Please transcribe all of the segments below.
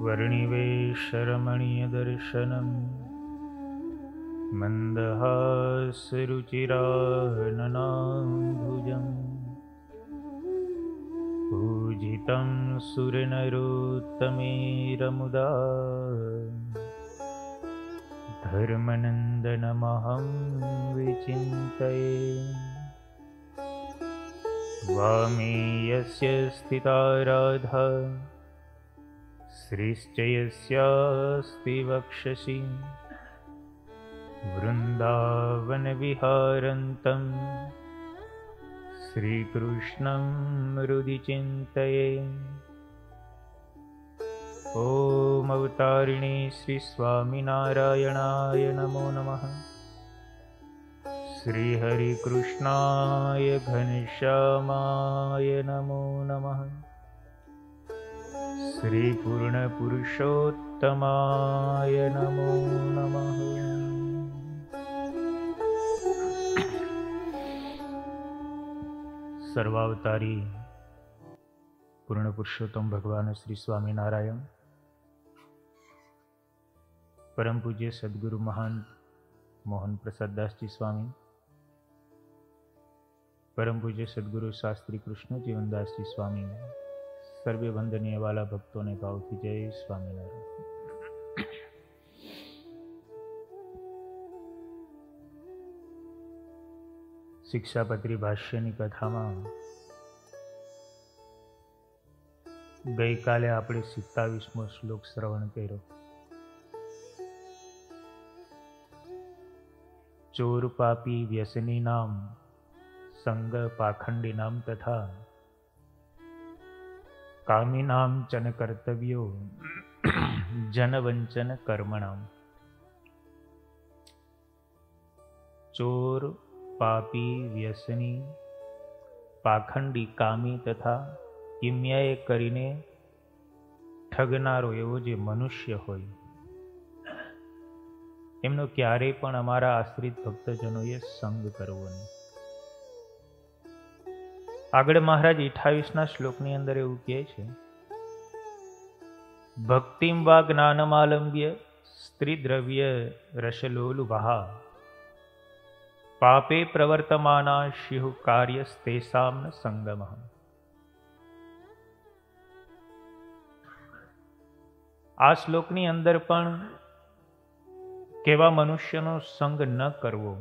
वर्णिवेशरमणीयदर्शनम् मन्दहासरुचिराननाम्भुजम् पूजितं सुरनरोत्तमेरमुदा धर्मनन्दनमहं विचिन्तये। वामे यस्य स्थिता राधा श्रीश्च यस्यास्ति वक्षसि वृन्दावनविहारन्तं श्रीकृष्णं हृदि चिन्तये। ॐ अवतारिणे श्रीस्वामिनारायणाय नमो नमः। श्रीहरिकृष्णाय घनश्यामाय नमो नमः। श्रीपूर्णपुरुषोत्तमाय नमो नमः। सर्वावतारी पूर्ण पुरुषोत्तम भगवान श्री स्वामीनारायण, परम पूज्य सद्गुरु महंत मोहन प्रसाद दास जी स्वामी, परम पूज्य सद्गुरु शास्त्री कृष्ण जीवनदास जी स्वामी, सर्वे वंदनीय वाला भक्तों ने भावથી જય સ્વામિનારાયણ। શિક્ષાપત્રી ભાષ્યની કથામાં ગઈકાલે આપણે 27મો શ્લોક શ્રવણ કર્યો। ચોર પાપી વ્યસની નામ સંગ પાખંડી નામ તથા कामी नाम चन कर्तव्यो जनवंचन कर्मणाम। चोर पापी व्यसनी पाखंडी कामी तथा किम्याए करीने ठगनारो एवो जे मनुष्य होय एमनो क्यारेय पण अमारा आश्रित भक्तजनोए संग करवो नहीं। આગળ મહારાજ 28ના શ્લોકની અંદર એવું કહે છે, ભક્તિમ વા જ્ઞાનમાલંબ્ય સ્ત્રી દ્રવ્ય રસલોલુભા પાપે પ્રવર્તમાના શિહુ કાર્યસ્તેષામ ન સંગમઃ। આ શ્લોકની અંદર પણ કેવા મનુષ્યનો સંગ ન કરવો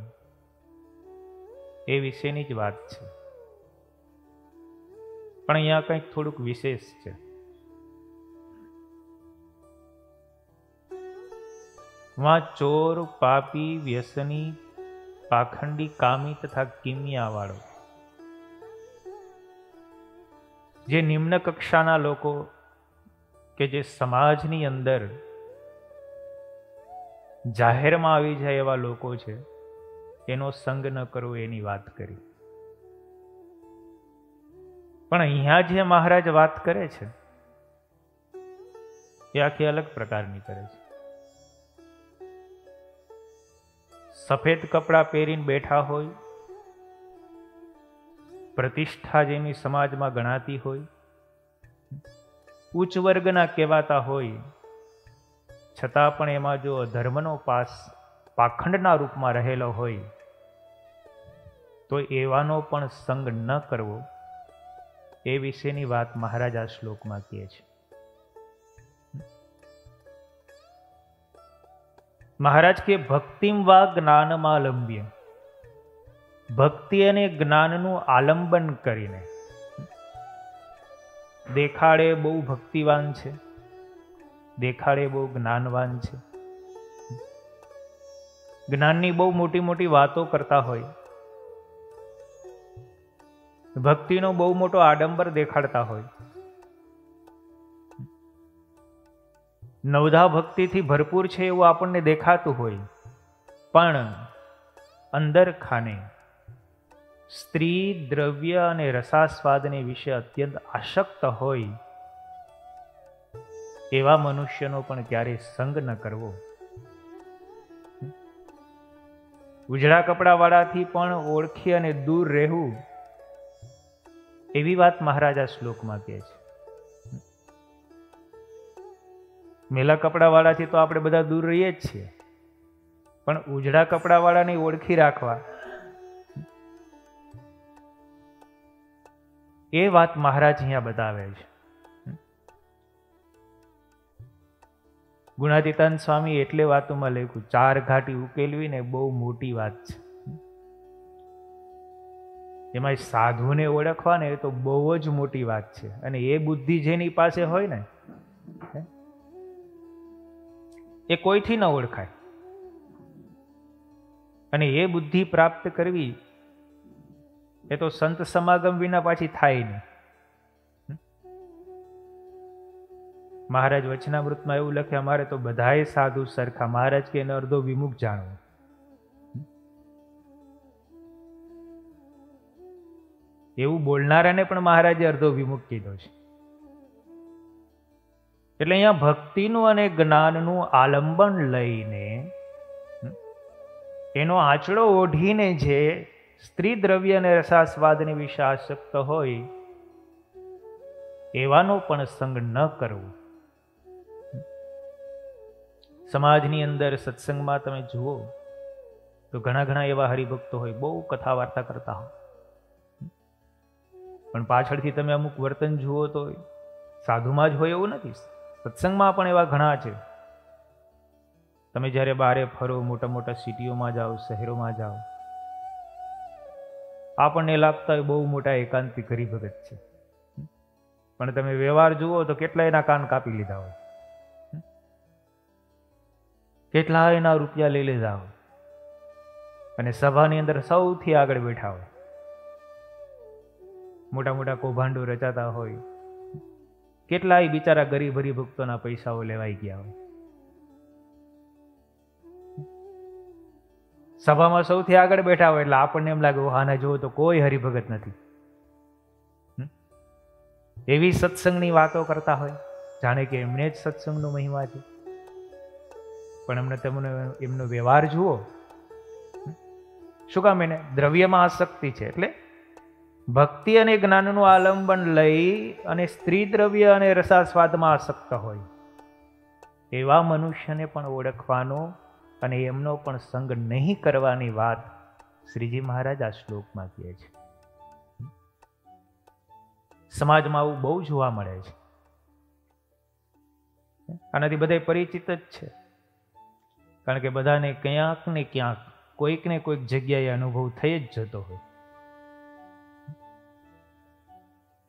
એ વિશેની જ વાત છે, પણ અહીંયા કંઈક થોડુંક વિશેષ છે। वहां चोर पापी व्यसनी पाखंडी कामी तथा किमिया वाळो जे निम्न कक्षाना लोको के जे समाजनी अंदर जाहेरमां आवी जाय एवा लोको छे एनो संग न करवो एनी वात करी। पण अहींया जे महाराज बात करे छे ए आखी अलग प्रकारनी करे छे। सफेद कपड़ा पहेरीने बैठा होय, प्रतिष्ठा जेनी समाजमां गणाती होय, उच्च वर्गना कहेवाता होय, छतां पण एमां जो धर्मनो पाखंडना रूपमां रहेलो होय तो एवानो पण संग न करवो ए विशेनी वात महाराज आ श्लोकमां कहे छे। महाराज के भक्तिम वा ज्ञानमालंब्य, भक्ति अने ज्ञाननु आलंबन करीने देखाड़े बहु भक्तिवान छे, देखाड़े बहु ज्ञानवान छे, ज्ञाननी बहु मोटी मोटी वातो करता होय, भक्तिनो बहु मोटो आडंबर देखाड़ता होय, नवधा भक्ति थी भरपूर छे एवुं आपणने देखातुं होय, पण अंदर खाने स्त्री द्रव्य अने रसास्वादने विषे अत्यंत आसक्त होय एवा मनुष्यनो पण क्यारे संग न करवो। उजड़ा कपड़ा वाळाथी पण ओळखी अने दूर रहेवुं एवी वात महाराज आ श्लोकमां कहे छे। મેલા કપડાવાળાથી તો આપણે બધા દૂર રહીએ જ છીએ, પણ ઉજળા કપડાવાળાને ઓળખી રાખવા, એ વાત મહારાજ અહીંયા બતાવે છે. ગુણાતીતાન સ્વામી એટલે વાતોમાં લખ્યું, 4 ઘાટી ઉકેલવી ને બહુ મોટી વાત છે. એમાં સાધુને ઓળખવા ને એ તો બહુ જ મોટી વાત છે. અને એ બુદ્ધિ જેની પાસે હોય ને એ કોઈથી ન ઓળખાય. અને એ બુદ્ધિ પ્રાપ્ત કરવી એ તો સંત સમાગમ વિના પાછી થાય નહીં. મહારાજ વચનામૃતમાં એવું લખે, અમારે તો બધાએ સાધુ સરખા. મહારાજ કે એને અર્ધો વિમુખ જાણવો. એવું બોલનારાને પણ મહારાજે અર્ધો વિમુખ કીધો છે. એટલે અહીંયા ભક્તિનું અને જ્ઞાનનું આલંબન લઈને, એનો આંચળો ઓઢીને જે સ્ત્રી દ્રવ્ય અને રસાસ્વાદની વિશે આસક્ત હોય એવાનો પણ સંગ ન કરવો. સમાજની અંદર સત્સંગમાં તમે જુઓ તો ઘણા એવા હરિભક્તો હોય, બહુ કથા વાર્તા કરતા હોય, પણ પાછળથી તમે અમુક વર્તન જુઓ તો સાધુમાં જ હોય એવું નથી. સત્સંગમાં પણ એવા ઘણા છે. તમે જ્યારે બારે ફરો, મોટા મોટા સિટીઓમાં જાઓ, શહેરોમાં જાઓ, આપણને લાગતા હોય બહુ મોટા એકાંતિક હરિભગત છે, પણ તમે વ્યવહાર જુઓ તો કેટલા એના કાન કાપી લીધા હોય, કેટલા એના રૂપિયા લઈ લીધા હોય, અને સભાની અંદર સૌથી આગળ બેઠા હોય, મોટા મોટા કૌભાંડો રચાતા હોય, કેટલાય બિચારા ગરીબ હરિભક્તોના પૈસાઓ લેવાઈ ગયા હોય. સભામાં સૌથી આગળ બેઠા હોય એટલે આપણને એમ લાગે, આને જુઓ તો કોઈ હરિભગત નથી. એવી સત્સંગની વાતો કરતા હોય, જાણે કે એમને જ સત્સંગનો મહિમા છે. પણ એમને તમને એમનો વ્યવહાર જુઓ. શું કામ? એને દ્રવ્યમાં આસક્તિ છે. એટલે ભક્તિ અને જ્ઞાનનું આલંબન લઈ અને સ્ત્રી દ્રવ્ય અને રસાસ્વાદમાં આસક્ત હોય એવા મનુષ્યને પણ ઓળખવાનો અને એમનો પણ સંગ નહીં કરવાની વાત શ્રીજી મહારાજ આ શ્લોકમાં કહે છે. સમાજમાં આવું બહુ જોવા મળે છે. આનાથી બધા પરિચિત જ છે, કારણ કે બધાને ક્યાંક ને ક્યાંક કોઈક ને કોઈક જગ્યાએ અનુભવ થઈ જ જતો હોય.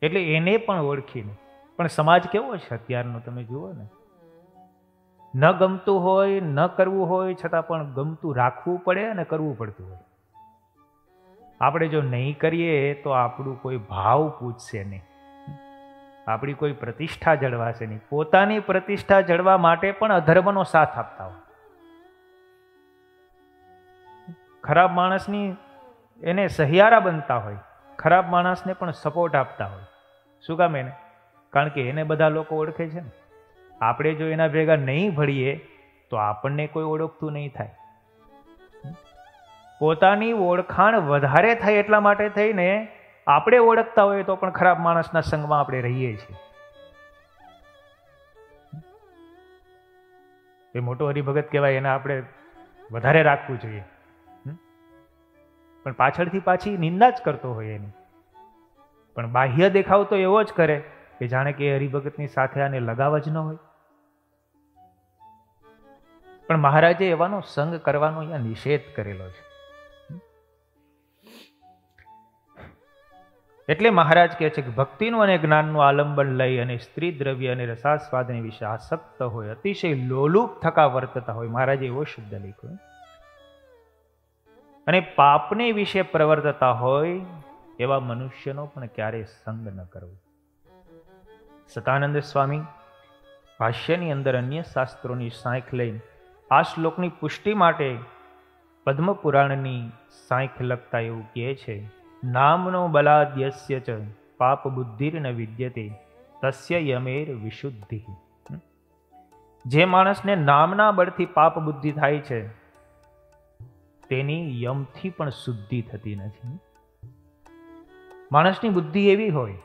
એટલે એને પણ ઓળખીને, પણ સમાજ કેવો છે અત્યારનો તમે જુઓ ને, ન ગમતું હોય, ન કરવું હોય, છતાં પણ ગમતું રાખવું પડે અને કરવું પડતું હોય. આપણે જો નહીં કરીએ તો આપણું કોઈ ભાવ પૂછશે નહીં, આપણી કોઈ પ્રતિષ્ઠા જળવાશે નહીં. પોતાની પ્રતિષ્ઠા જળવા માટે પણ અધર્મનો સાથ આપતા હોય. ખરાબ માણસની એને સહિયારા બનતા હોય, ખરાબ માણસને પણ સપોર્ટ આપતા હોય. શું કામ? એને કારણ કે એને બધા લોકો ઓળખે છે ને. આપણે જો એના ભેગા નહીં ભળીએ તો આપણને કોઈ ઓળખતું નહીં થાય. પોતાની ઓળખાણ વધારે થાય એટલા માટે થઈને આપણે ઓળખતા હોઈએ તો પણ ખરાબ માણસના સંગમાં આપણે રહીએ છીએ. એ મોટો હરિભગત કહેવાય, એને આપણે વધારે રાખવું જોઈએ, પણ પાછળથી પાછી નિંદા જ કરતો હોય એની. પણ બાહ્ય દેખાવ તો એવો જ કરે કે જાણે કે હરિભગતની સાથે આને લગાવ જ ન હોય. પણ મહારાજે એવાનો સંગ કરવાનો અહીંયા નિષેધ કરેલો છે. એટલે મહારાજ કહે છે કે ભક્તિનું અને જ્ઞાનનું આલંબન લઈ અને સ્ત્રી દ્રવ્ય અને રસાસ્વાદની વિશે આસક્ત હોય, અતિશય લોલુપ થકા વર્તતા હોય, મહારાજે એવો શબ્દ લખ્યો, અને પાપને વિશે પ્રવર્તતા હોય એવા મનુષ્યનો પણ ક્યારેય સંગ ન કરવો. સતાનંદ સ્વામી ભાષ્યની અંદર અન્ય શાસ્ત્રોની સાંખ લઈને આ શ્લોકની પુષ્ટિ માટે પદ્મપુરાણની સાંખ લખતા એવું કહે છે, નામનો બલાદ્યસ્ય ચ પાપ બુદ્ધિર ન વિદ્યતે તસ્ય યમેર વિશુદ્ધિ. જે માણસને નામના બળથી પાપ બુદ્ધિ થાય છે તેની યમથી પણ શુદ્ધિ થતી નથી. માણસની બુદ્ધિ એવી હોય,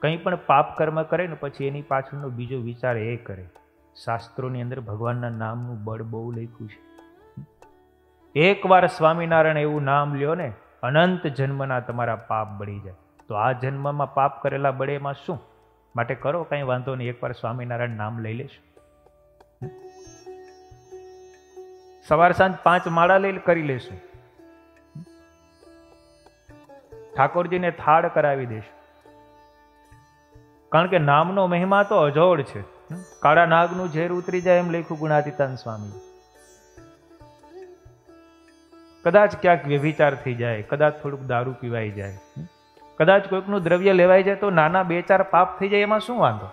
કંઈ પણ પાપ કર્મ કરે ને પછી એની પાછળનો બીજો વિચાર એ કરે, શાસ્ત્રોની અંદર ભગવાનના નામનું બળ બહુ લખ્યું છે. એકવાર સ્વામિનારાયણ એવું નામ લ્યો ને, અનંત જન્મના તમારા પાપ બળી જાય. તો આ જન્મમાં પાપ કરેલા બળે એમાં શું? માટે કરો, કંઈ વાંધો નહીં, એકવાર સ્વામિનારાયણ નામ લઈ લેશું. સવાર સાંજ 5 માળા લઈ કરી લેશું. ઠાકોરજીને થાળ કરાવી દેશું. કારણ કે નામનો મહિમા તો અજોડ છે. કાળા નાગનું ઝેર ઉતરી જાય એમ લખ્યું ગુણાતીતાન સ્વામી. કદાચ ક્યાંક વ્યભિચાર થઈ જાય, કદાચ થોડુંક દારૂ પીવાઈ જાય, કદાચ કોઈકનું દ્રવ્ય લેવાઈ જાય તો નાના 2-4 પાપ થઈ જાય, એમાં શું વાંધો?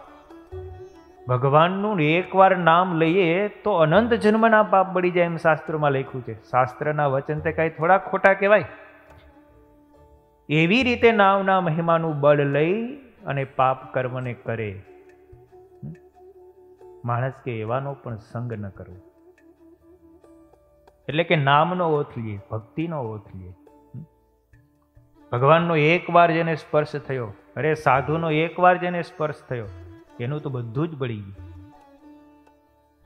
ભગવાનનું એકવાર નામ લઈએ તો અનંત જન્મના પાપ બળી જાય એમ શાસ્ત્રોમાં લખ્યું છે. શાસ્ત્રના વચન તે કઈ થોડા ખોટા કહેવાય? એવી રીતે નામના મહિમાનું બળ લઈ અને પાપ કર્મને કરે. માણસ કે એવાનો પણ સંગ ન કરવો. એટલે કે નામનો ઓથ લે, ભક્તિનો ઓથ લે. ભગવાનનો એકવાર જેને સ્પર્શ થયો, અરે સાધુનો એકવાર જેને સ્પર્શ થયો, એનું તો બધું જ બળી ગયું.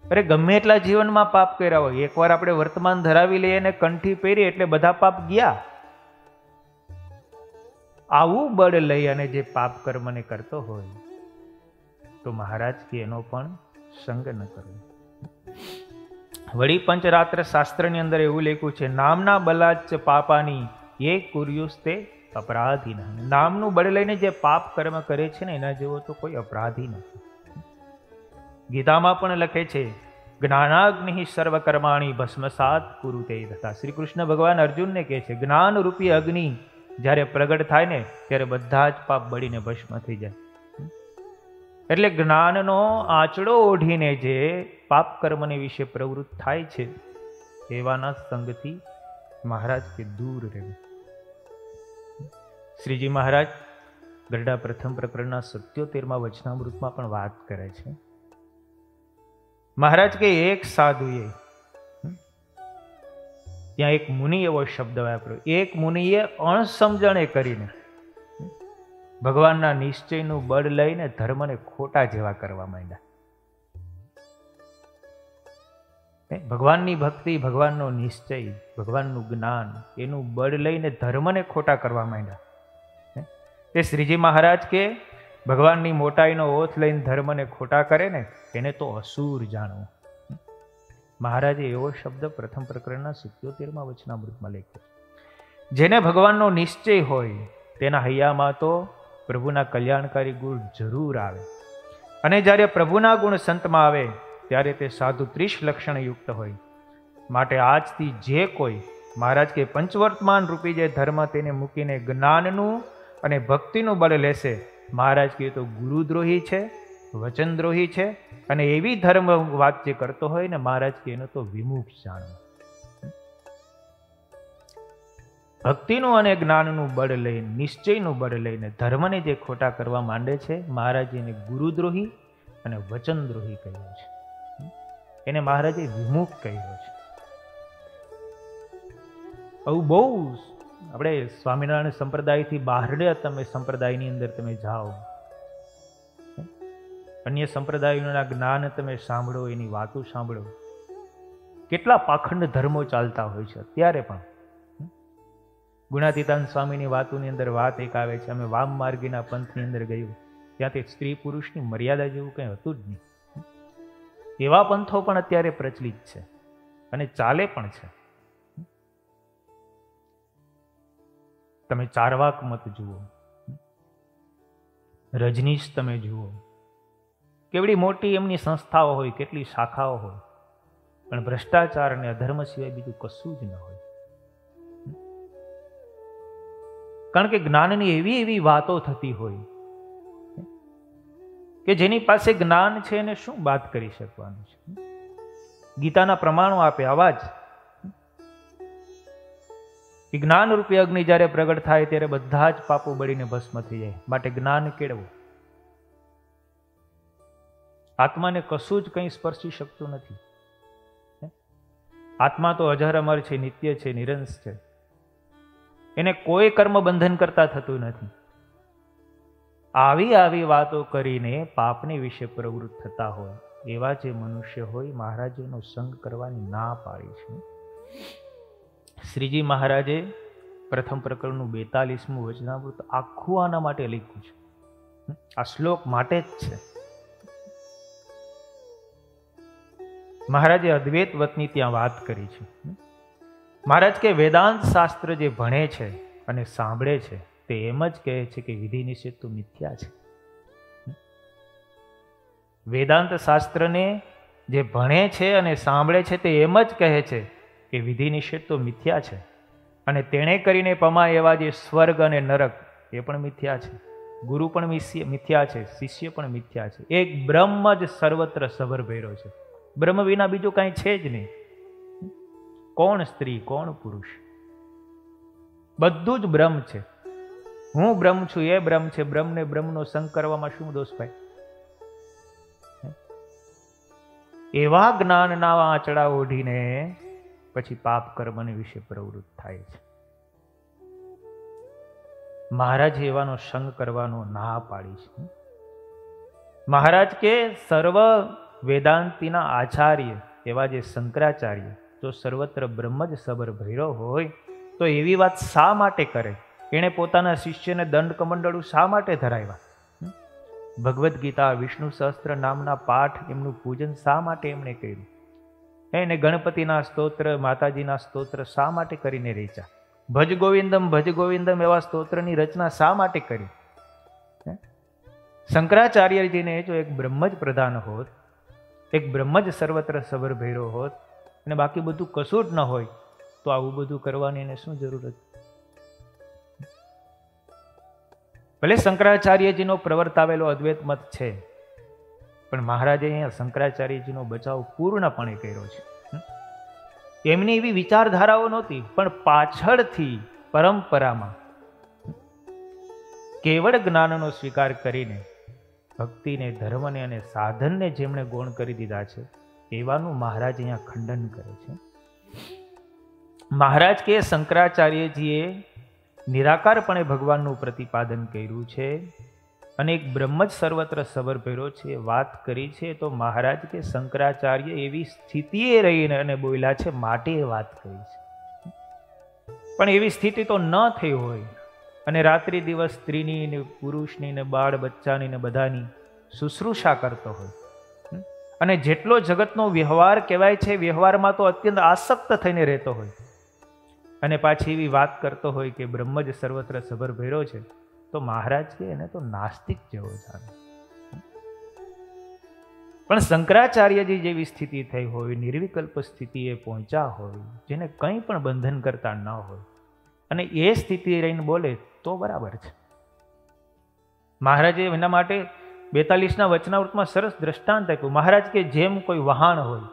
અરે ગમે એટલા જીવનમાં પાપ કર્યા હોય, એકવાર આપણે વર્તમાન ધરાવી લઈએ ને કંઠી પહેરી એટલે બધા પાપ ગયા. આવું બળ લઈ અને જે પાપ કર્મને કરતો હોય તો મહારાજ કે એનો પણ સંગ ન કરવો. વળી પંચરાત્ર શાસ્ત્રની અંદર એવું લખ્યું છે, નામના બલાચ પાપાની એ કુર્યુસ્તે અપરાધી ના. નામનું બળ લઈને જે પાપ કર્મ કરે છે ને એના જેવો તો કોઈ અપરાધી નથી. ગીતામાં પણ લખે છે, જ્ઞાનાગ્નિ સર્વકર્માણી ભસ્મસાત કુરુતે તથા. શ્રી કૃષ્ણ ભગવાન અર્જુનને કહે છે, જ્ઞાન રૂપી અગ્નિ જ્યારે પ્રગટ થાય ને ત્યારે બધા જ પાપ બળીને ભસ્મ થઈ જાય. એટલે જ્ઞાનનો આંચડો ઓઢીને જે પાપ કર્મને વિશે પ્રવૃત્ત થાય છે એવાના સંગથી મહારાજ કે દૂર રહેવું. શ્રીજી મહારાજ ગરડા પ્રથમ પ્રકરણના 77મા વચનામૃતમાં પણ વાત કરે છે. મહારાજ કે એક સાધુએ, ત્યાં એક મુનિ એવો શબ્દ વાપર્યો, એક મુનિએ અણસમજણે કરીને ભગવાનના નિશ્ચયનું બળ લઈને ધર્મને ખોટા જેવા કરવા માંડ્યા. ભગવાનની ભક્તિ, ભગવાનનો નિશ્ચય, ભગવાનનું જ્ઞાન, એનું બળ લઈને ધર્મને ખોટા કરવા માંડ્યા. એ શ્રીજી મહારાજ કે ભગવાનની મોટાઈનો ઓથ લઈને ધર્મને ખોટા કરે ને એને તો અસુર જાણવું. મહારાજે એવો શબ્દ પ્રથમ પ્રકરણના 77મા વચનામૃતમાં લખ્યો. જેને ભગવાનનો નિશ્ચય હોય તેના હૈયામાં તો પ્રભુના કલ્યાણકારી ગુણ જરૂર આવે. અને જ્યારે પ્રભુના ગુણ સંતમાં આવે ત્યારે તે સાધુ 30 લક્ષણ યુક્ત હોય. માટે આજથી જે કોઈ મહારાજ કે પંચવર્તમાન રૂપી જે ધર્મ તેને મૂકીને જ્ઞાનનું અને ભક્તિનું બળ લેશે, મહારાજ કહે તો ગુરુદ્રોહી છે, વચનદ્રોહી છે. અને એવી ધર્મ વાત જે કરતો હોય ને મહારાજ કે એનો તો વિમુખ જાણવો. ભક્તિનું અને જ્ઞાનનું બળ લઈને, નિશ્ચયનું બળ લઈને ધર્મને જે ખોટા કરવા માંડે છે, મહારાજ એને ગુરુદ્રોહી અને વચનદ્રોહી કહ્યો છે. એને મહારાજે વિમુખ કહ્યો છે. આવું બહુ આપણે સ્વામિનારાયણ સંપ્રદાયથી બહારના તમે સંપ્રદાયની અંદર તમે જાઓ, અન્ય સંપ્રદાયોના જ્ઞાન તમે સાંભળો, એની વાતો સાંભળો, કેટલા પાખંડ ધર્મો ચાલતા હોય છે. અત્યારે પણ ગુણાતીતાન સ્વામીની વાતોની અંદર વાત એક આવે છે, અમે વામ માર્ગીના પંથની અંદર ગયું, ત્યાં તે સ્ત્રી પુરુષની મર્યાદા જેવું કંઈ હતું જ નહીં. એવા પંથો પણ અત્યારે પ્રચલિત છે અને ચાલે પણ છે. તમે ચારવાક મત જુઓ, રજનીશ તમે જુઓ, કેવડી મોટી એમની સંસ્થાઓ હોય, કેટલી શાખાઓ હોય, પણ ભ્રષ્ટાચાર અને અધર્મ સિવાય બીજું કશું જ ન હોય. કારણ કે જ્ઞાનની એવી એવી વાતો થતી હોય કે જેની પાસે જ્ઞાન છે એને શું વાત કરી શકવાનું છે. ગીતાના પ્રમાણો આપે આવા જ. જ્ઞાન રૂપી અગ્નિ જ્યારે પ્રગટ થાય ત્યારે બધા જ પાપો બળીને ભસ્મ થઈ જાય. માટે જ્ઞાન કેળવો. આત્માને કશું જ કંઈ સ્પર્શી શકતું નથી. આત્મા તો અજર અમર છે, નિત્ય છે, નિરંશ છે. એને કોઈ કર્મ બંધન કરતા થતું નથી. આવી આવી વાતો કરીને પાપની વિશે પ્રવૃત્ત થતા હોય એવા જે મનુષ્ય હોય મહારાજેનો સંગ કરવાની ના પાડી છે. શ્રીજી મહારાજે પ્રથમ પ્રકરણનું 42મું વચનામૃત આખું આના માટે લખ્યું છે. આ શ્લોક માટે જ છે. મહારાજે અદ્વૈત વતની ત્યાં વાત કરી છે. મહારાજ કે વેદાંત શાસ્ત્ર જે ભણે છે અને સાંભળે છે તે એમ જ કહે છે કે વિધિ નિષેધ તો મિથ્યા છે. વેદાંત શાસ્ત્રને જે ભણે છે અને સાંભળે છે તે એમ જ કહે છે કે વિધિ નિષેધ તો મિથ્યા છે, અને તેણે કરીને પમાય એવા જે સ્વર્ગ અને નરક એ પણ મિથ્યા છે. ગુરુ પણ મિથ્યા છે, શિષ્ય પણ મિથ્યા છે. એક બ્રહ્મ જ સર્વત્ર સભર ભર્યો છે. બ્રહ્મ વિના બીજું કાંઈ છે જ નહીં. કોણ સ્ત્રી કોણ પુરુષ, બધું જ બ્રહ્મ છે. હું બ્રહ્મ છું એ બ્રહ્મ છે. બ્રહ્મને બ્રહ્મનો સંગ કરવામાં શું દોષ ભાઈ? એવા જ્ઞાનના આંચડા ઓઢીને પછી પાપ કર્મની વિશે પ્રવૃત્ત થાય છે. મહારાજ એવાનો સંગ કરવાનો ના પાડી છે. મહારાજ કે સર્વ વેદાંતિના આચાર્ય એવા જે શંકરાચાર્ય જો સર્વત્ર બ્રહ્મ જ સબર ભૈરો હોય તો એવી વાત શા માટે કરે? એણે પોતાના શિષ્યને દંડ કમંડળું શા માટે ધરાવ્યા? ભગવદ્ ગીતા, વિષ્ણુ સહસ્ત્ર નામના પાઠ, એમનું પૂજન શા માટે એમણે કર્યું? એને ગણપતિના સ્તોત્ર, માતાજીના સ્તોત્ર શા માટે કરીને રેચા? ભજ ગોવિંદમ એવા સ્તોત્રની રચના શા માટે કરી? શંકરાચાર્યજીને જો એક બ્રહ્મ જ પ્રધાન હોત, એક બ્રહ્મ જ સર્વત્ર સબર ભૈરો હોત અને બાકી બધું કશું જ ન હોય તો આવું બધું કરવાની એને શું જરૂર હતી? ભલે શંકરાચાર્યજીનો પ્રવર્તાવેલો અદ્વૈત મત છે, પણ મહારાજે અહીંયા શંકરાચાર્યજીનો બચાવ પૂર્ણપણે કર્યો છે. એમની એવી વિચારધારાઓ નહોતી, પણ પાછળથી પરંપરામાં કેવળ જ્ઞાનનો સ્વીકાર કરીને ભક્તિને, ધર્મને અને સાધનને જેમણે ગૌણ કરી દીધા છે એવાનું મહારાજ અહીંયા ખંડન કરે છે. મહારાજ કે શંકરાચાર્યજીએ નિરાકારપણે ભગવાનનું પ્રતિપાદન કર્યું છે અને એક બ્રહ્મ જ સર્વત્ર સબર ભર્યો છે વાત કરી છે. તો મહારાજ કે શંકરાચાર્ય એવી સ્થિતિએ રહીને અને બોલ્યા છે માટે એ વાત કરી છે. પણ એવી સ્થિતિ તો ન થઈ હોય અને રાત્રિ દિવસ સ્ત્રીની ને પુરુષની ને બાળ બચ્ચાની ને બધાની શુશ્રૂષા કરતો હોય અને જેટલો જગતનો વ્યવહાર કહેવાય છે વ્યવહારમાં તો અત્યંત આસક્ત થઈને રહેતો હોય અને પાછી એવી વાત કરતો હોય કે બ્રહ્મ જ સર્વત્ર સબર ભર્યો છે, તો મહારાજ કે એને તો નાસ્તિક જેવો જાણે. પણ શંકરાચાર્યજી જેવી સ્થિતિ થઈ હોય, નિર્વિકલ્પ સ્થિતિએ પહોંચ્યા હોય, જેને કંઈ પણ બંધન કરતા ન હોય અને એ સ્થિતિ રહીને બોલે તો બરાબર છે. મહારાજે એના માટે 42ના વચનાવૃતમાં સરસ દ્રષ્ટાંત આપ્યું. મહારાજ કે જેમ કોઈ વહાણ હોય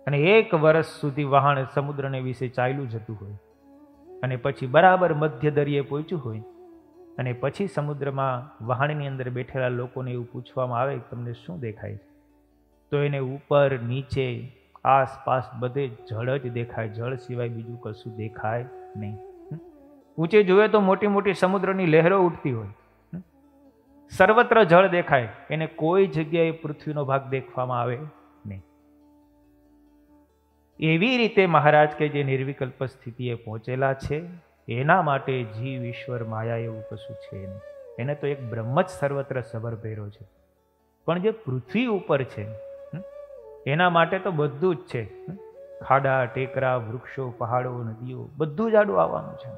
અને 1 વર્ષ સુધી વહાણ સમુદ્રને વિશે ચાલ્યું જતું હોય અને પછી બરાબર મધ્ય દરિયે પહોંચ્યું હોય અને પછી સમુદ્રમાં વહાણની અંદર બેઠેલા લોકોને એવું પૂછવામાં આવે કે તમને શું દેખાય છે? તો એને ઉપર નીચે આસપાસ બધે જળ જ દેખાય, જળ સિવાય બીજું કશું દેખાય નહીં. ઊંચે જોઈએ તો મોટી મોટી સમુદ્રની લહેરો ઉઠતી હોય, સર્વત્ર જળ દેખાય, એને કોઈ જગ્યાએ પૃથ્વીનો ભાગ દેખવામાં આવે નહીં. એવી રીતે મહારાજ કે જે નિર્વિકલ્પ સ્થિતિએ પહોંચેલા છે એના માટે જીવ, ઈશ્વર, માયા એવું કશું છે નહીં. એને તો એક બ્રહ્મ જ સર્વત્ર સબર ભર્યો છે. પણ જે પૃથ્વી ઉપર છે એના માટે તો બધું જ છે. ખાડા, ટેકરા, વૃક્ષો, પહાડો, નદીઓ બધું જ આડું આવવાનું છે.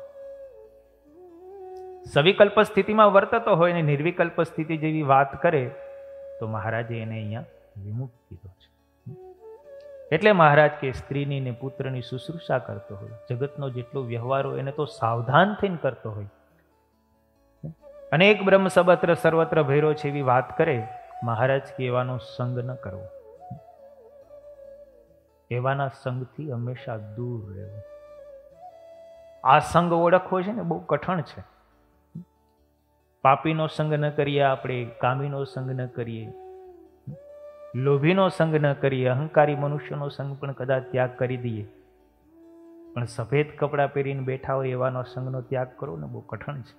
સવિકલ્પ સ્થિતિમાં વર્તતો હોય ને નિર્વિકલ્પ સ્થિતિ જેવી વાત કરે તો મહારાજે એને અહીંયા વિમુખ કીધો છે. એટલે મહારાજ કે સ્ત્રીની ને પુત્રની શુશ્રૂષા કરતો હોય, જગતનો જેટલો વ્યવહાર હોય એને તો સાવધાન થઈને કરતો હોય અને એક બ્રહ્મ સર્વત્ર ભૈરો છે એવી વાત કરે, મહારાજ કે એવાનો સંગ ન કરવો, એવાના સંગથી હંમેશા દૂર રહેવું. આ સંગ ઓળખવો છે ને બહુ કઠણ છે. પાપીનો સંગ ન કરીએ આપણે, કામીનો સંગ ન કરીએ, લોભીનો સંગ ન કરીએ, અહંકારી મનુષ્યનો સંગ પણ કદાચ ત્યાગ કરી દઈએ, પણ સફેદ કપડાં પહેરીને બેઠા હોય એવાનો સંગનો ત્યાગ કરવો ને બહુ કઠણ છે.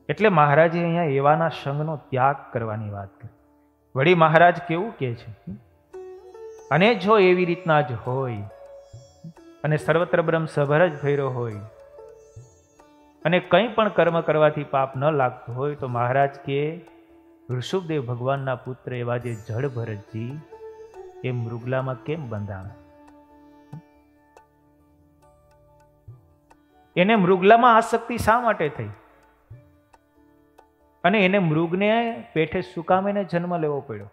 એટલે મહારાજે અહીંયા એવાના સંગનો ત્યાગ કરવાની વાત કરી. વળી મહારાજ કેવું કહે છે, અને જો એવી રીતના જ હોય અને સર્વત્ર બ્રહ્મ સભર જ ભર્યો હોય અને કંઈ પણ કર્મ કરવાથી પાપ ન લાગતું હોય તો મહારાજ કે ઋષભદેવ ભગવાનના પુત્ર એવા જે જળ ભરતજી એ મૃગલામાં કેમ બંધાણા? એને મૃગલામાં આસક્તિ શા માટે થઈ? અને એને મૃગને પેઠે શું કામ એને જન્મ લેવો પડ્યો?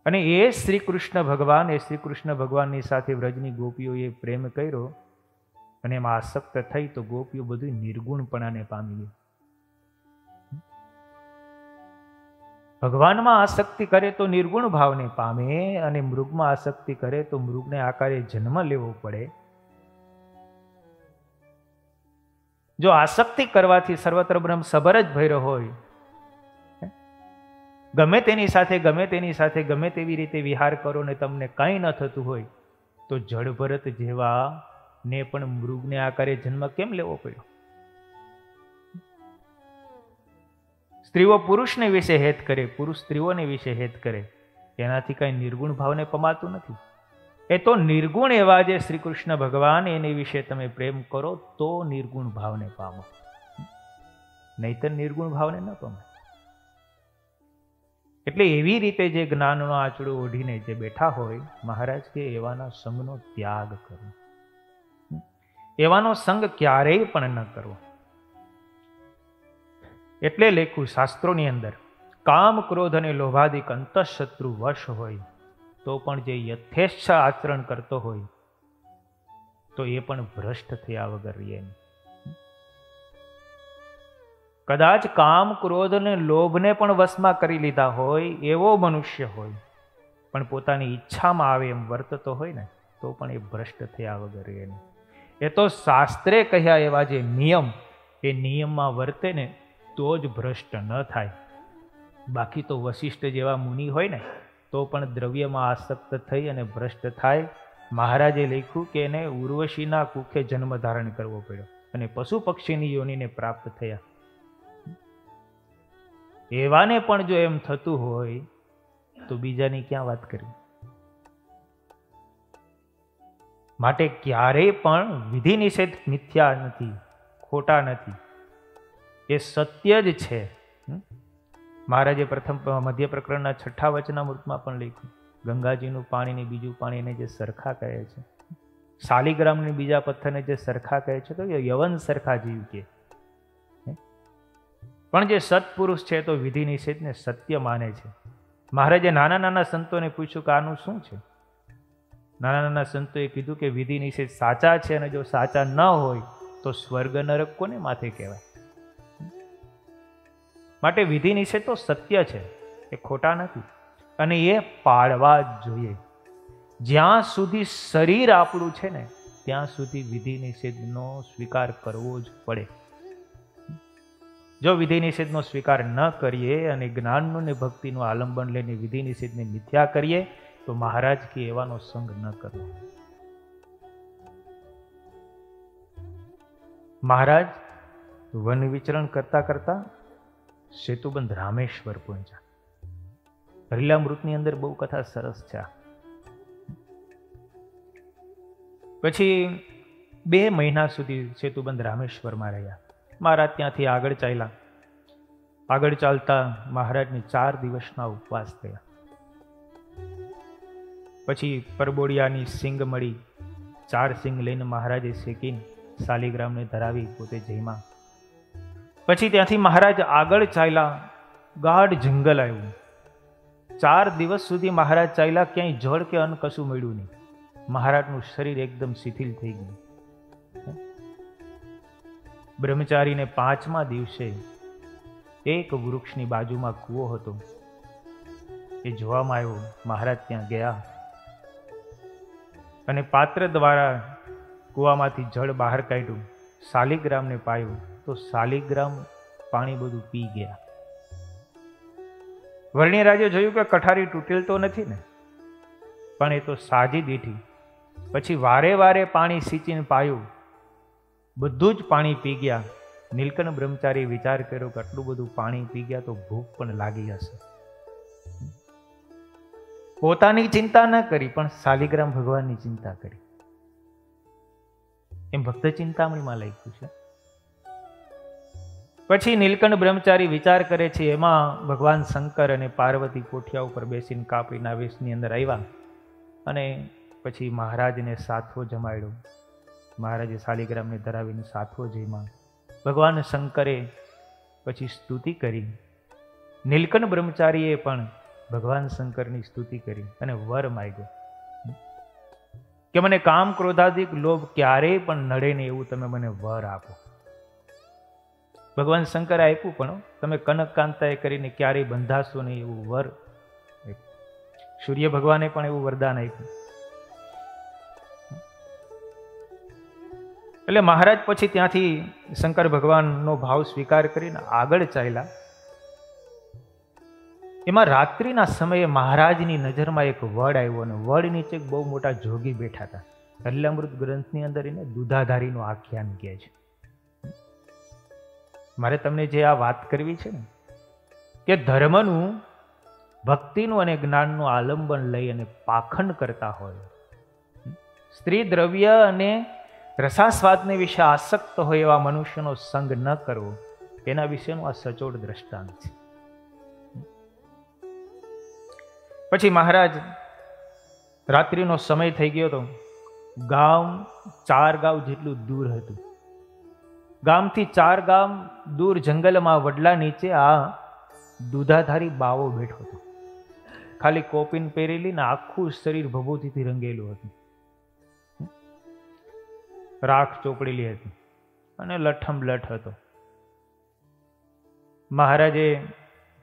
અને એ શ્રી કૃષ્ણ ભગવાનની સાથે વ્રજની ગોપીઓએ પ્રેમ કર્યો અને એમાં આસક્ત થઈ તો ગોપીઓ બધું નિર્ગુણપણાને પામી ગઈ. ભગવાનમાં આસક્તિ કરે તો નિર્ગુણ ભાવને પામે અને મૃગમાં આસક્તિ કરે તો મૃગને આકારે જન્મ લેવો પડે. જો આસક્તિ કરવાથી સર્વત્ર બ્રહ્મ સબર જ ભર્યો હોય, ગમે તેની સાથે ગમે તેવી રીતે વિહાર કરો ને તમને કંઈ ન થતું હોય તો જળ ભરત જેવા ને પણ મૃગને આકારે જન્મ કેમ લેવો પડ્યો? સ્ત્રીઓ પુરુષને વિશે હેત કરે, પુરુષ સ્ત્રીઓને વિશે હેત કરે, એનાથી કઈ નિર્ગુણ ભાવને પમાતું નથી. એ તો નિર્ગુણ એવા જે શ્રી કૃષ્ણ ભગવાન એની વિશે તમે પ્રેમ કરો તો નિર્ગુણ ભાવને પામો, નહીતર નિર્ગુણ ભાવને ન પામે. એટલે એવી રીતે જે જ્ઞાનનો આંચડો ઓઢીને જે બેઠા હોય, મહારાજ કે એવાના સંગનો ત્યાગ કરો. એવાનો સંગ ક્યારેય પણ ન કરવો. એટલે લેખું શાસ્ત્રોની અંદર, કામ ક્રોધ અને લોભાદિક અંતઃશત્રુ વશ હોય તો પણ જે યથેચ્છ આચરણ કરતો હોય તો એ પણ ભ્રષ્ટ થયા વગર રહે. કદાચ કામ ક્રોધ અને લોભને પણ વશમાં કરી લીધા હોય એવો મનુષ્ય હોય, પણ પોતાની ઈચ્છામાં આવે એમ વર્તતો હોય ને તો પણ એ ભ્રષ્ટ થયા વગર રહે. એ તો શાસ્ત્રે કહ્યા એવા જે નિયમ, એ નિયમમાં વર્તે ને તો જ ભ્રષ્ટ ન થાય. બાકી તો વશિષ્ઠ જેવા મુનિ હોય ને તો પણ દ્રવ્યમાં આસક્ત થઈ અને ભ્રષ્ટ થાય. મહારાજે લખ્યું કે એને ઉર્વશીના કુખે જન્મ ધારણ કરવો પડ્યો અને પશુ પક્ષીની યોનિને પ્રાપ્ત થયા. એવાને પણ જો એમ થતું હોય તો બીજાની ક્યાં વાત કરવી? માટે ક્યારેય પણ વિધિ નિષેધ મિથ્યા નથી, ખોટા નથી, એ સત્ય જ છે. મહારાજે પ્રથમ મધ્ય પ્રકરણના 6 વચનામૃતમાં પણ લખ્યું, ગંગાજીનું પાણી ને બીજું પાણી એને જે સરખા કહે છે, શાલિગ્રામને બીજા પથ્થરને જે સરખા કહે છે તો યવન સરખા જીવ કે. પણ જે સત્પુરુષ છે તો વિધિ નિષેધને સત્ય માને છે. મહારાજે નાના નાના સંતોને પૂછ્યું કે આનું શું છે? નાના નાના સંતોએ કીધું કે વિધિ નિષેધ સાચા છે અને જો સાચા ન હોય તો સ્વર્ગ નરક કોને માથે કહેવાય? માટે વિધિ નિષેધ તો સત્ય છે, એ ખોટા નથી અને એ પાળવા જ જોઈએ. જ્યાં સુધી શરીર આપણું છે ને ત્યાં સુધી વિધિ નિષેધનો સ્વીકાર કરવો જ પડે. જો વિધિ નિષેધનો સ્વીકાર ન કરીએ અને જ્ઞાનનું ને ભક્તિનું આલંબન લઈને વિધિ નિષેધને મિથ્યા કરીએ તો મહારાજ કે એવાનો સંગ ન કરવો. મહારાજ વન વિચરણ કરતા કરતા સેતુબંધ રામેશ્વર પહોંચ્યા. હરિલામૃતની અંદર બહુ કથા સરસ છે. પછી 2 મહિના સુધી સેતુબંધ રામેશ્વરમાં રહ્યા. મહારાજ ત્યાંથી આગળ ચાલ્યા. આગળ ચાલતા મહારાજને 4 દિવસના ઉપવાસ થયા. પછી પરબોડિયાની સિંગ મળી, 4 સિંગ લઈને મહારાજે શેકીને શાલિગ્રામને ધરાવી પોતે જમ્યા. પછી ત્યાંથી મહારાજ આગળ ચાલ્યા. ગાઢ જંગલ આવ્યું. 4 દિવસ સુધી મહારાજ ચાલ્યા, ક્યાંય જળ કે અન્ન કશું મળ્યું નહીં. મહારાજનું શરીર એકદમ શિથિલ થઈ ગયું. બ્રહ્મચારીને 5મા દિવસે એક વૃક્ષની બાજુમાં કૂવો હતો, એ જોવામાં આવ્યો. મહારાજ ત્યાં ગયા અને પાત્ર દ્વારા કૂવામાંથી જળ બહાર કાઢ્યું, શાલિગ્રામને પાયું તો શાલિગ્રામ પાણી બધું પી ગયા. વર્ણિરાજે જોયું કે કઠારી તૂટેલ તો નથી ને, પણ એ તો સાજી દીઠી. પછી વારે વારે પાણી સિંચીને પાયું, બધું જ પાણી પી ગયા નીલકંઠ બ્રહ્મચારી વિચાર કર્યો કે આટલું બધું પાણી પી ગયા તો ભૂખ પણ લાગી હશે. પોતાની ચિંતા ન કરી, પણ શાલિગ્રામ ભગવાનની ચિંતા કરી. એમ ભક્ત ચિંતામણીમાં લખ્યું છે. પછી નીલકંઠ બ્રહ્મચારી વિચાર કરે છે, એમાં ભગવાન શંકર અને પાર્વતી કોઠિયા ઉપર બેસીને કાપડીના વેશની અંદર આવ્યા અને પછી મહારાજને સાથવો જમાડ્યો. મહારાજે શાલિગ્રામને ધરાવીને સાથવો જમ્યા. ભગવાન શંકરે પછી સ્તુતિ કરી. નીલકંઠ બ્રહ્મચારીએ પણ ભગવાન શંકરની સ્તુતિ કરી અને વર માંગ્યો કે મને કામ ક્રોધાદિક લોભ ક્યારેય પણ નડે નહીં એવું તમે મને વર આપો. ભગવાન શંકરે આપ્યું, પણ તમે કનકકાંતાએ કરીને ક્યારેય બંધાશો નહીં એવું વર. સૂર્ય ભગવાને પણ એવું વરદાન આપ્યું. એટલે મહારાજ પછી ત્યાંથી શંકર ભગવાનનો ભાવ સ્વીકાર કરીને આગળ ચાલ્યા. એમાં રાત્રિના સમયે મહારાજની નજરમાં એક વડ આવ્યો અને વડ નીચે બહુ મોટા જોગી બેઠા હતા. અલ્લામૃત ગ્રંથની અંદર એને દુધાધારીનું આખ્યાન કહે છે. મારે તમને જે આ વાત કરવી છે ને, કે ધર્મનું, ભક્તિનું અને જ્ઞાનનું આલંબન લઈ અને પાખંડ કરતા હોય, સ્ત્રી દ્રવ્ય અને રસાસ્વાદને વિશે આસક્ત હોય એવા મનુષ્યનો સંગ ન કરવો, એના વિશેનું આ સચોટ દ્રષ્ટાંત છે. પછી મહારાજ, રાત્રિનો સમય થઈ ગયો હતો. ગામ 4 ગામ જેટલું દૂર હતું. ગામથી 4 ગામ દૂર જંગલમાં વડલા નીચે આ દુધાધારી બાવો બેઠો હતો. ખાલી કોપીન પહેરેલી ને આખું શરીર ભભૂતિથી રંગેલું હતું. રાખ ચોપડેલી હતી અને લઠમ લઠ હતો. મહારાજે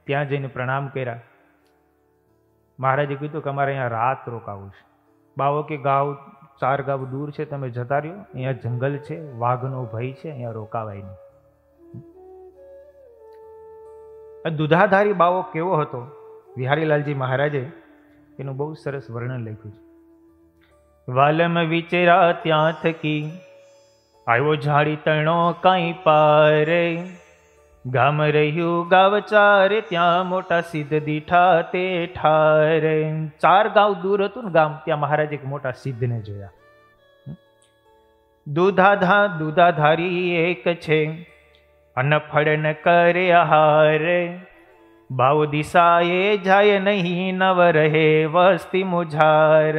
ત્યાં જઈને પ્રણામ કર્યા. મહારાજે કીધું કે અમારે અહીંયા રાત રોકાવું છે. બાવો કે ગાવ 4 ગાવ દૂર છે, તમે જતા રહ્યો, અહીંયા જંગલ છે, વાઘનો ભય છે, અહીંયા રોકાવાય નહીં. દુધાધારી બાવો કેવો હતો, વિહારીલાલજી મહારાજે એનું બહુ સરસ વર્ણન લખ્યું છે. વાલમ વિચેરા ત્યાં થકી આવ્યો ઝાડી તણો કાંઈ પારે, ગામ રહ્યું ગાવ 4 ત્યાં મોટા સિદ્ધ દીઠા તે ઠારે. 4 ગાવ દૂર હતું ને ગામ, ત્યાં મહારાજે એક મોટા સિદ્ધને જોયા. દુધાધારી એક છે, અન ફળ ન કરે આહારે, બાવ દિશાએ જાય નહીં નવ રહે વસ્તી મુઝાર.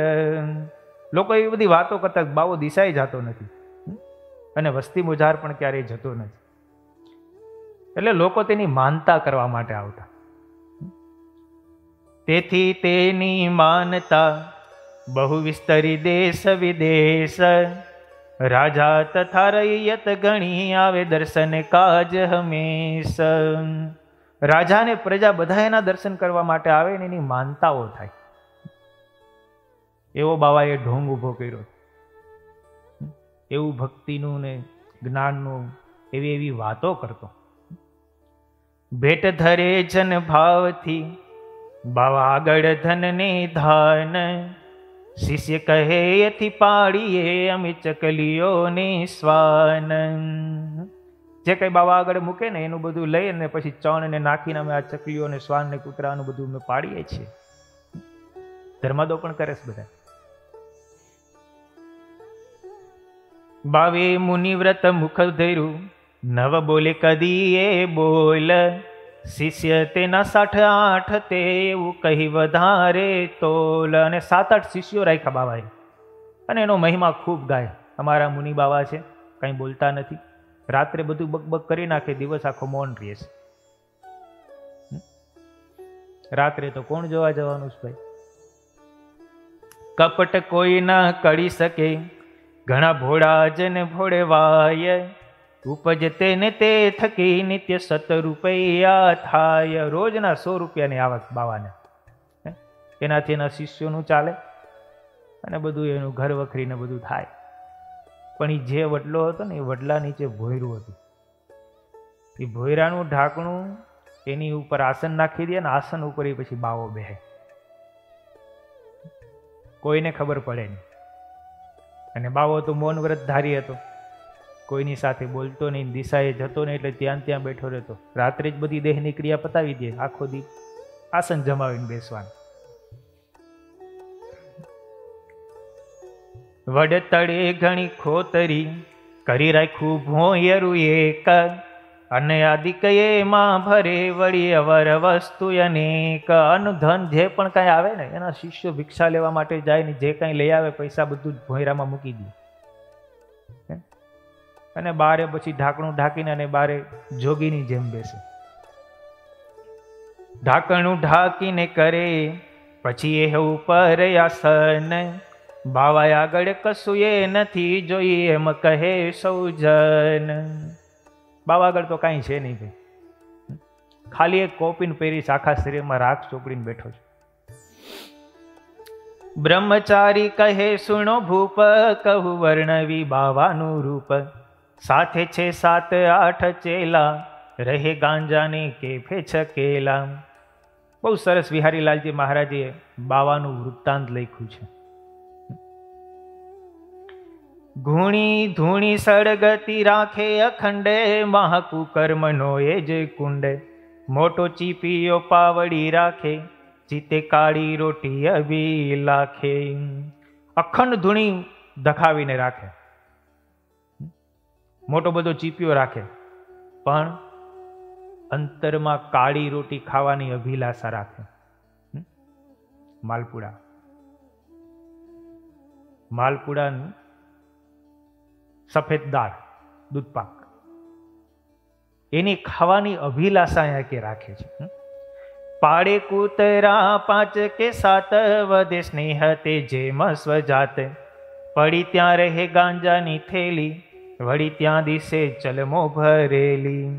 લોકો એવી બધી વાતો કરતા, બાવો દિશાએ જતો નથી અને વસ્તી મુઝાર પણ ક્યારેય જતો નથી. એટલે લોકો તેની માનતા કરવા માટે આવતા. તેથી તેની માનતા બહુ વિસ્તરી દેશ વિદેશ, રાજા તથા રૈયત ગણી આવે દર્શન કાજ હંમેશ. રાજા ને પ્રજા બધા એના દર્શન કરવા માટે આવે ને એની માનતાઓ થાય. એવો બાવાએ ઢોંગ ઉભો કર્યો. એવું ભક્તિનું ને જ્ઞાનનું એવી વાતો કરતો. ભેટ ધરે જન ભાવથી બાવા આગળ ધન ને ધાન, શિષ્ય કહે એથી પાડીએ અમે ચકલીઓ ને શ્વાન. જે કઈ બાવા આગળ મૂકે ને એનું બધું લઈ અને પછી ચણ ને નાખીને અમે આ ચકલીઓ ને શ્વાન ને કૂતરાનું બધું અમે પાડીએ છીએ. ધર્માદો પણ કરે છે બધા. બાવે મુનિવ્રત મુખ ધર્યું, નવ બોલે કદી એ બોલ, શિષ્ય તેના 60-8 તે એવું કહી વધારે તોલ. અને 7-8 શિષ્યો રાખ્યા બાવાએ અને એનો મહિમા ખૂબ ગાય. અમારા મુનિ બાવા છે, કંઈ બોલતા નથી, રાત્રે બધું બકબક કરી નાખે, દિવસ આખો મૌન રહે છે. રાત્રે તો કોણ જોવા જવાનું છે ભાઈ? કપટ કોઈ ના કરી શકે, ઘણા ભોળા જન ભોળે વાય, ઉપજ તેને તે થકી નિત્ય 7 રૂપિયા થાય. રોજના 100 રૂપિયાની આવક બાવાને. એનાથી એના શિષ્યોનું ચાલે અને બધું એનું ઘર વખરીને બધું થાય. પણ એ જે વડલો હતો ને, એ વડલા નીચે ભોયરું હતું. એ ભોયરાનું ઢાંકણું એની ઉપર આસન નાખી દે ને આસન ઉપર એ પછી બાવો બેહે. કોઈને ખબર પડે નહીં. અને બાવો તો મૌન વ્રત ધારી હતો કોઈની સાથે બોલતો નહીં, દિશાએ જતો નહીં, એટલે ત્યાં ત્યાં બેઠો રહેતો. રાત્રે જ બધી દેહની ક્રિયા પતાવી દે, આખો દી આસન જમાવીને બેસવાનું. વડતળે ઘણી ખોતરી કરી રાખ્યું ભોંયરું એક, અને આદિકયે માં ભરે વળી અવર વસ્તુ અનેક. અનુધન જે પણ કાંઈ આવે ને એના શિષ્યો ભિક્ષા લેવા માટે જાય ને જે કાંઈ લઈ આવે પૈસા બધું જ ભોંયરામાં મૂકી દે, અને બારે પછી ઢાંકણું ઢાંકીને અને બારે જોગીની જેમ બેસે. ઢાંકણું ઢાંકીને કરે પછી એ ઉપર આસન, બાવા આગળ કશું એ નથી જોઈએ એમ કહે સૌ જન. બાવા આગળ તો કાંઈ છે નહીં ભાઈ, ખાલી એક કોપીને પહેરીશ, આખા શરીરમાં રાખ ચોપડીને બેઠો છે. બ્રહ્મચારી કહે સુણો ભૂપ, કહું વર્ણવી બાવાનું રૂપ. સાથે છે 7-8 ચેલા, રહે ગાંજાને કેફે છકેલા. બહુ સરસ વિહારીલાલજી મહારાજે બાવાનું વૃત્તાંત લખ્યું છે. ઘૂણી ધૂણી સળગતી રાખે અખંડે, મહાકુકર્મનો એ જ કુંડે. મોટો ચીપીયો પાવડી રાખે, ચિતે કાળી રોટી અભી લાખે. અખંડ ધૂણી ધખાવીને રાખે, મોટો બધો ચીપિયો રાખે, પણ અંતરમાં કાળી રોટી ખાવાની અભિલાષા રાખે. માલપુડા, માલપુડાનું સફેદ દાળ, દૂધપાક, એની ખાવાની અભિલાષા અહીંયા કે રાખે છે. પાડે કૂતરા 5 કે 7, વધે સ્નેહ તે જેમ સ્વજાત. પડી ત્યાં રહે ગાંજાની થેલી, વળી ત્યાં દિશે ચલમો ભરેલી.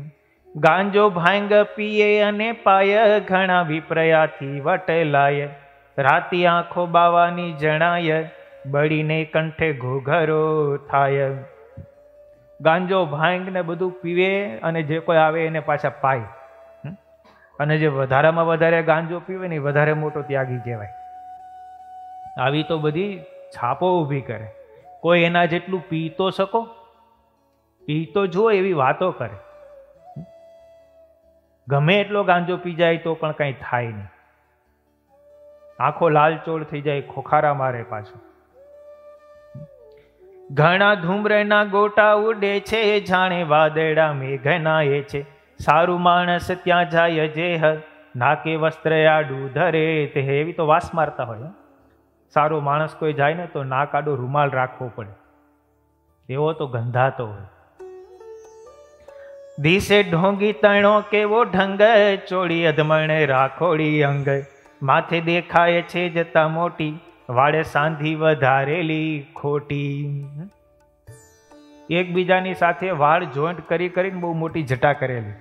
ગાંજો ભાંગ પીએ અને પાય, ઘણા વિપ્રયાથી વટલાય. રાતી આંખો બાવાની જણાય, બળીને કંઠે ઘોઘરો થાય. ગાંજો ભાંગ ને બધું પીવે અને જે કોઈ આવે એને પાછા પાય, અને જે વધારામાં વધારે ગાંજો પીવે ને વધારે મોટો ત્યાગી કહેવાય. આવી તો બધી છાપો ઊભી કરે. કોઈ એના જેટલું પી તો શકો, પી તો જુઓ એવી વાતો કરે. ગમે એટલો ગાંજો પી જાય તો પણ કંઈ થાય નહીં. આંખો લાલચોળ થઈ જાય, ખોખારા મારે પાછો. ઘણા ધૂમ્રના ગોટા ઉડે છે, જાણે વાદળા મેઘના એ છે. સારું માણસ ત્યાં જાય જેહ, નાકે વસ્ત્ર આડું ધરે તે. એવી તો વાસ મારતા હોય. સારો માણસ કોઈ જાય ને તો નાક આડો રૂમાલ રાખવો પડે, એવો તો ગંધાતો હોય. દિશે ઢોંગી તણો કેવો ઢંગ, ચોળી અધમણ રાખોડી અંગ. માથે દેખાય છે જતા મોટી, વાળે સાંધી વધારેલી ખોટી. એકબીજાની સાથે વાળ જોઈન્ટ કરી કરીને બહુ મોટી જટા કરેલી,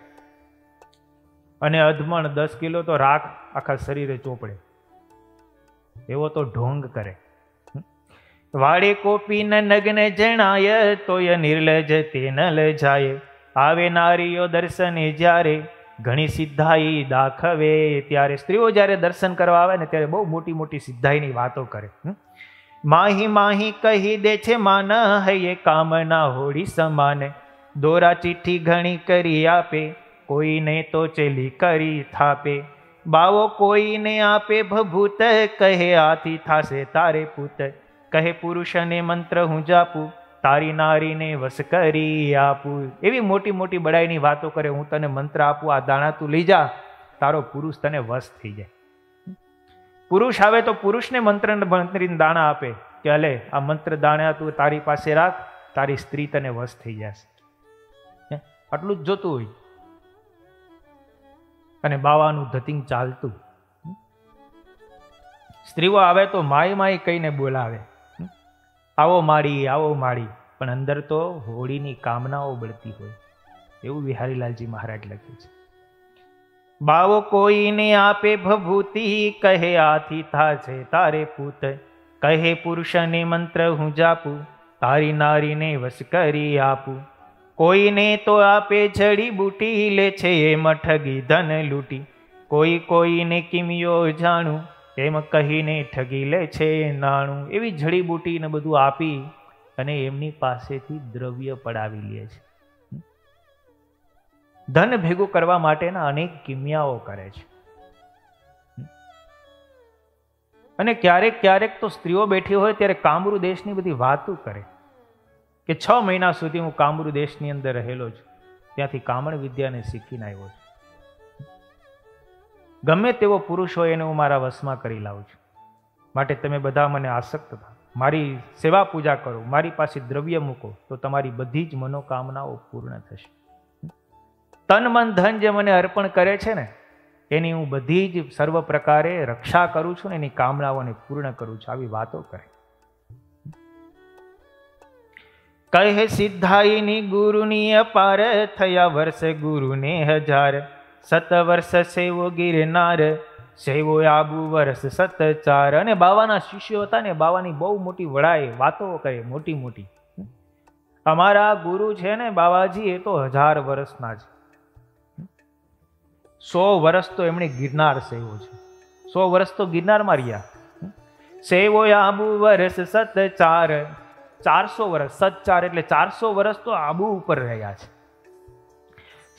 અને અધમણ 10 કિલો તો રાખ આખા શરીરે ચોપડે, એવો તો ઢોંગ કરે. વાળે કોપીને નગ્ન જણાય, તોય નિર્લજ તે ન લજાય. આવે નારીઓ દર્શને જ્યારે, ઘણી સિદ્ધાઈ દાખવે ત્યારે. સ્ત્રીઓ જ્યારે દર્શન કરવા આવે ને ત્યારે બહુ મોટી મોટી સિદ્ધાઈની વાતો કરે. માહી માહી કહી દે છે માન, હૈયે કામના હોડી સમાન. દોરા ચિઠ્ઠી ઘણી કરી આપે, કોઈને તો ચેલી કરી થાપે. બાવો કોઈને આપે ભભૂત, કહે આથી થાશે તારે પૂત. કહે પુરુષને મંત્ર હું જાપું, તારી નારીને વશ કરી આપું. એવી મોટી મોટી બડાઈની વાતો કરે. હું તને મંત્ર આપું, આ દાણા તું લઈ જા, તારો પુરુષ તને વશ થઈ જાય. પુરુષ આવે તો પુરુષને મંત્રીને દાણા આપે કે અલે આ મંત્ર દાણા તું તારી પાસે રાખ, તારી સ્ત્રી તને વશ થઈ જશે. આટલું જ જોતું હોય. અને બાવાનું ધતિંગ ચાલતું. સ્ત્રીઓ આવે તો માય માય કહીને બોલાવે, આવો માડી આવો માડી, પણ અંદર તો હોળીની કામનાઓ બળતી હોય. એવું વિહારીલાલજી મહારાજ લખે છે. બાવો કોઈને આપે ભભૂતિ, કહે આથી થાશે તારે પૂત. કહે પુરુષને મંત્ર હું જાપું, તારી નારીને વશ કરી આપું. કોઈને તો આપે જડી બૂટી, લે છે એમ ઠગી ધન લૂંટી. કોઈ કોઈને કિમિયો જાણું, એમ કહીને ઠગી લે છે નાણું. એવી જડીબૂટી ને બધું આપી અને એમની પાસેથી દ્રવ્ય પડાવી લે છે. ધન ભેગું કરવા માટેના અનેક કિમિયાઓ કરે છે. અને ક્યારેક ક્યારેક તો સ્ત્રીઓ બેઠી હોય ત્યારે કામરૂ દેશની બધી વાતો કરે કે 6 મહિના સુધી હું કામરૂ દેશની અંદર રહેલો છું, ત્યાંથી કામણ વિદ્યાને શીખીને આવ્યો છું. ગમે તેવો પુરુષ હોય એને હું મારા વશમાં કરી લાવું છું. માટે તમે બધા મને આસક્ત થાઓ, મારી સેવા પૂજા કરો, મારી પાસે દ્રવ્ય મૂકો, તો તમારી બધી જ મનોકામનાઓ પૂર્ણ થશે. તન મન ધન જે મને અર્પણ કરે છે ને, એની હું બધી જ સર્વ પ્રકારે રક્ષા કરું છું ને એની કામનાઓને પૂર્ણ કરું છું. આવી વાતો કરે. કહે સિદ્ધાઈની ગુરુની અપાર, થયા વર્ષ ગુરુને 1000. 7 વર્ષ સેવો ગિરનાર, સેવો આબુ વર્ષ 7 4. અને બાવાના શિષ્યો હતા ને, બાવાની બહુ મોટી વડાઈ વાતો કરે, મોટી મોટી. અમારા ગુરુ છે ને બાવાજી, એ તો 1000 વર્ષના છે. 100 વર્ષ તો એમણે ગિરનાર સેવો છે. 100 વર્ષ તો ગિરનારમાં રહ્યા. સેવો આબુ વર્ષ 7 4. 400 વર્ષ, 7 4 એટલે 400 વર્ષ તો આબુ ઉપર રહ્યા છે.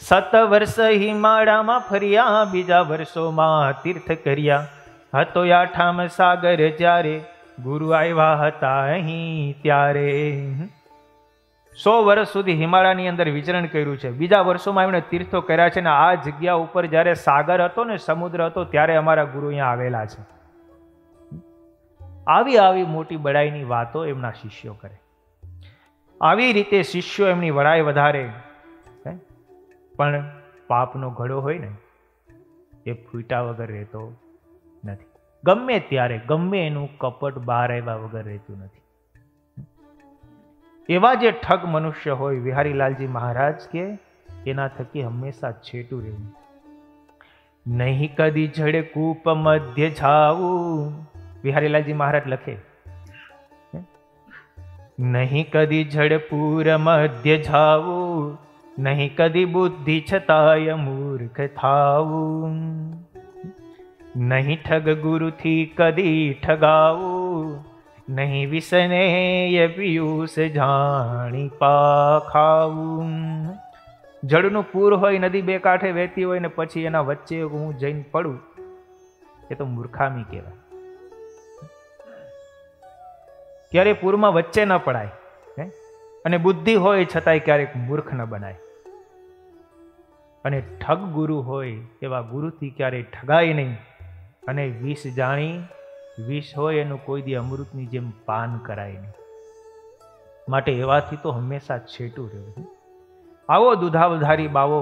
7 વર્ષ હિમાળામાં ફર્યા, બીજા વર્ષોમાં તીર્થ કર્યા. હતો 8મ સાગર જ્યારે, ગુરુ આવ્યા હતા અહીં ત્યારે. 100 વર્ષ સુધી હિમાલયની અંદર વિચરણ કર્યું છે. બીજા વર્ષોમાં એમણે તીર્થો કર્યા છે. ને આ જગ્યા ઉપર જ્યારે સાગર હતો ને, સમુદ્ર હતો, ત્યારે અમારા ગુરુ અહીંયા આવેલા છે. આવી આવી મોટી બડાઈની વાતો એમના શિષ્યો કરે. આવી રીતે શિષ્યો એમની વડાઈ વધારે. પણ પાપનો ઘડો હોય ને, એ ફૂટ્યા વગર રહેતો નથી. ગમે ત્યારે ગમે એનું કપટ બહાર આવ્યા વગર રહેતું નથી. એવા જે ઠગ મનુષ્ય હોય, વિહારીલાલજી મહારાજ કે એના થકી હંમેશા છેટું રહેવું. નહીં કદી જડે કૂપ મધ્ય જાવું, વિહારીલાલજી મહારાજ લખે. નહીં કદી જડ પૂર મધ્ય જાવું, નહીં કદી બુદ્ધિ છતાય મૂર્ખ થાવું. નહીં ઠગ ગુરુથી કદી ઠગાવું, નહીં વિસનેય પિયુષ જાણી પાખાવું. જળનું પૂર હોય, નદી બે કાંઠે વહેતી હોય ને પછી એના વચ્ચે હું જઈને પડું, એ તો મૂર્ખામી કહેવાય. ક્યારે પૂરમાં વચ્ચે ન પડાય. અને બુદ્ધિ હોય છતાંય ક્યારેક મૂર્ખ ન બનાય. અને ઠગ ગુરુ હોય એવા ગુરુથી ક્યારેય ઠગાય નહીં. અને વિષ જાણી, વિષ હોય એનું કોઈ દી અમૃતની જેમ પાન કરાય નહીં. માટે એવાથી તો હંમેશા છેટું રહેવું. આવો દુધાવધારી બાવો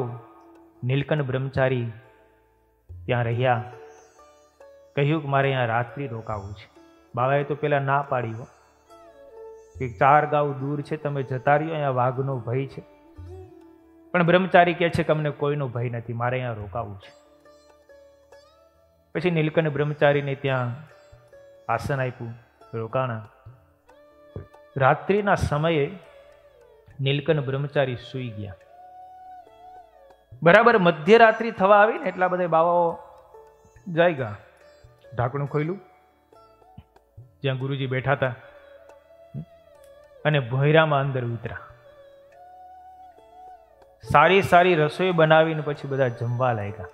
નીલકંઠ બ્રહ્મચારી ત્યાં રહ્યા. કહ્યું કે મારે અહીંયા રાત્રિ રોકાવું છે. બાવાએ તો પેલા ના પાડી કે 4 ગાઉ દૂર છે, તમે જતા રહ્યો, અહીંયા વાઘનો ભય છે. પણ બ્રહ્મચારી કહે છે કે અમને કોઈનો ભય નથી, મારે અહીંયા રોકાવું છે. પછી નીલકંઠ બ્રહ્મચારીને ત્યાં આસન આપ્યું, રોકાણા. રાત્રિના સમયે નીલકંઠ બ્રહ્મચારી સૂઈ ગયા. બરાબર મધ્યરાત્રિ થવા આવી ને એટલા બધા બાવાઓ જાગ્યા. ઢાંકણું ખોલ્યું જ્યાં ગુરુજી બેઠા હતા અને ભોંયરામાં અંદર ઉતરા. સારી સારી રસોઈ બનાવીને પછી બધા જમવા લાગ્યા.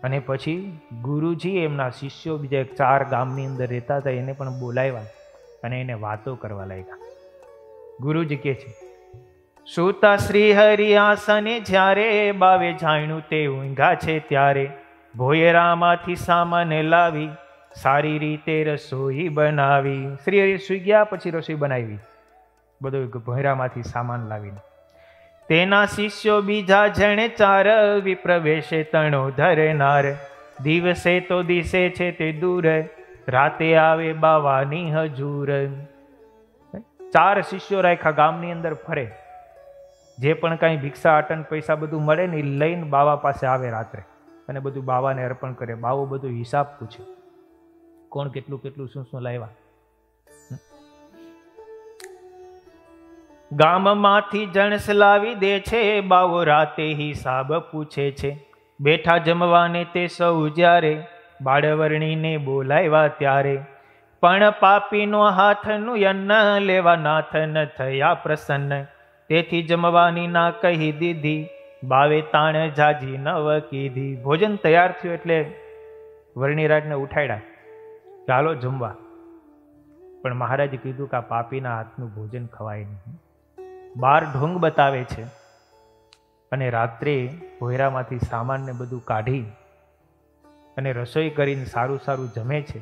અને પછી ગુરુજી એમના શિષ્યો બીજા 4 ગામની અંદર રહેતા હતા એને પણ બોલાવ્યા અને એને વાતો કરવા લાગ્યા. ગુરુજી કહે છે, સુતા શ્રી હરિ આસને જ્યારે, બાવે જાણ્યું તે ઊંઘા છે ત્યારે, ભોયરામાંથી સામાન લાવી, સારી રીતે રસોઈ બનાવી. શ્રી હરિ સુઈ ગયા પછી રસોઈ બનાવી, બધું ભોયરામાંથી સામાન લાવીને. તેના શિષ્યો બીજા જણે 4, વિપ્રવેશે તણો ધરનાર, દિવસે તો દિશે છે તે દૂર, રાતે આવે બાવાની હજૂર. 4 શિષ્યો રાખ્યા, ગામની અંદર ફરે, જે પણ કાંઈ ભિક્ષા આટન પૈસા બધું મળે ને એ લઈને બાવા પાસે આવે રાત્રે અને બધું બાવાને અર્પણ કરે. બાવો બધું હિસાબ પૂછે, કોણ કેટલું કેટલું શું શું લાવ્યા. ગામમાંથી જણસ લાવી દે છે, બાવો રાતે હિસાબ પૂછે છે. બેઠા જમવાને તે સૌ જ્યારે, બાળવર્ણીને બોલાવ્યા ત્યારે, પણ પાપીનો હાથનું અન્ન લેવા નાથ ન થયા પ્રસન્ન, તેથી જમવાની ના કહી દીધી, બાવે તાણ જાજી નવ કીધી. ભોજન તૈયાર થયું એટલે વર્ણિરાજને ઉઠાડ્યા, ચાલો જમવા. પણ મહારાજે કીધું કે આ પાપીના હાથનું ભોજન ખવાય નહીં. 12 ઢોંગ બતાવે છે અને રાત્રે ભોયરામાંથી સામાનને બધું કાઢી અને રસોઈ કરીને સારું સારું જમે છે.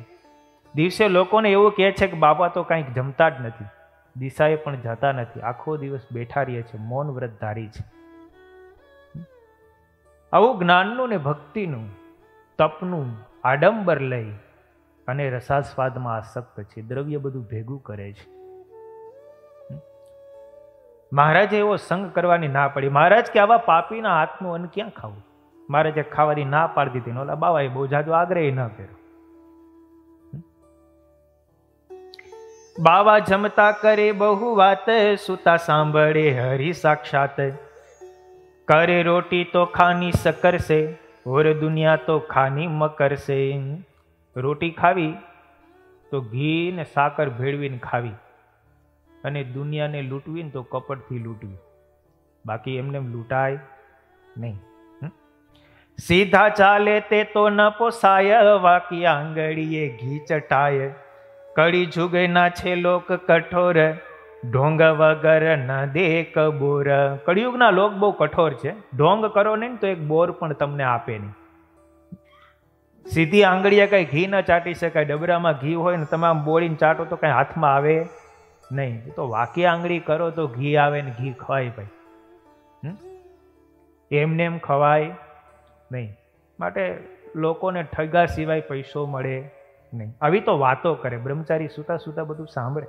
દિવસે લોકોને એવું કહે છે કે બાબા તો કંઈક જમતા જ નથી, દિશાએ પણ જતા નથી, આખો દિવસ બેઠા રહે છે, મૌન વ્રત ધારી છે. આવું જ્ઞાનનું ને ભક્તિનું તપનું આડંબર લઈ અને રસાસ્વાદમાં આસક્ત છે, દ્રવ્ય બધું ભેગું કરે છે. મહારાજે એવો સંગ કરવાની ના પડી. મહારાજ કે આવા પાપીના હાથનું અન્ન ક્યાં ખાવું? મહારાજે ખાવાની ના પાડી દીધી. ઓલા બાવાએ બહુ જાજો આગ્રહ ન કર્યો. બાવા જમતા કરે બહુ વાત, સુતા સાંભળે હરિ સાક્ષાત. કરે રોટી તો ખાની સકર સે, ઓર દુનિયા તો ખાની મકર સે. રોટી ખાવી તો ઘી ને સાકર ભેળવીને ખાવી, અને દુનિયાને લૂંટવી ને તો કપટથી લૂંટવી, બાકી એમને લૂંટાય નહીં. સીધા ચાલે તે તો ન પોસાય, વાકી આંગળીએ ઘી ચટાય. કડી જુગના છે લોક કઠોર, ઢોંગ વગર ન દે કબોર. કળિયુગના લોક બહુ કઠોર છે, ઢોંગ કરો નહીં તો એક બોર પણ તમને આપે નહીં. સીધી આંગળીએ કઈ ઘી ન ચાટી શકાય. ડબરામાં ઘી હોય ને તમે આમ બોળીને ચાટો તો કઈ હાથમાં આવે નહીં. તો વાકી આંગળી કરો તો ઘી આવે ને ઘી ખવાય ભાઈ, એમને એમ ખવાય નહીં. માટે લોકોને ઠગા સિવાય પૈસો મળે નહીં. આવી તો વાતો કરે. બ્રહ્મચારી સુતા સુતા બધું સાંભળે.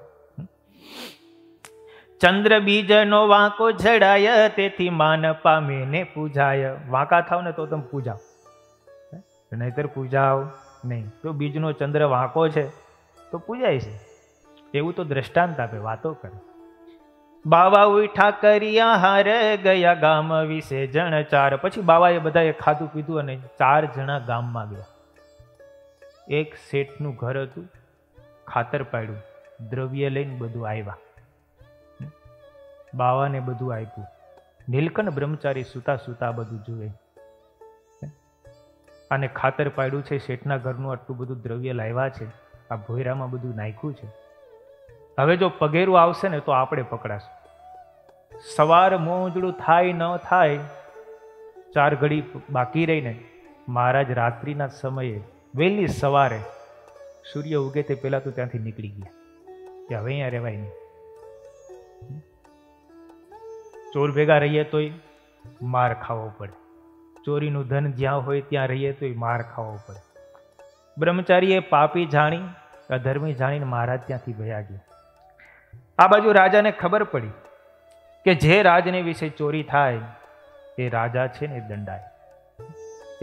ચંદ્ર બીજનો વાંકો જડાય, તેથી માન પામે ને પૂજાય. વાંકા થાવ ને તો તમે પૂજાવ, નહીતર પૂજાવ નહીં. તો બીજનો ચંદ્ર વાંકો છે તો પૂજાય છે, એવું તો દ્રષ્ટાંત આપે, વાતો કરે. બાવા ઉઠા કર્યા હાર, ગયા ગામ વિશે જણ ચાર. પછી બાવાએ બધાએ ખાધું પીધું અને 4 જણા ગામમાં ગયા. એક શેઠનું ઘર હતું, ખાતર પાડ્યું, દ્રવ્ય લઈને બધું આવ્યા, બાવાને બધું આપ્યું. નીલકંઠ બ્રહ્મચારી સુતા સુતા બધું જુએ અને ખાતર પાડ્યું છે, શેઠના ઘરનું આટલું બધું દ્રવ્ય લાવ્યા છે, આ ભોયરામાં બધું નાખ્યું છે. હવે જો પગેરું આવશે ને તો આપણે પકડાશું. સવાર મોજડું થાય ન થાય, 4 ઘડી બાકી રહીને મહારાજ રાત્રિના સમયે વહેલી સવારે સૂર્ય ઉગે તે પહેલા તો ત્યાંથી નીકળી ગયા કે હવે અહીંયા રહેવાય નહીં. ચોર ભેગા રહીએ તોય માર ખાવો પડે, ચોરીનું ધન જ્યાં હોય ત્યાં રહીએ તોય માર ખાવો પડે. બ્રહ્મચારીએ પાપી જાણી, અધર્મી જાણીને મહારાજ ત્યાંથી ભયા ગયા. આ બાજુ રાજાને ખબર પડી કે જે રાજને વિશે ચોરી થાય એ રાજા છે ને દંડાય,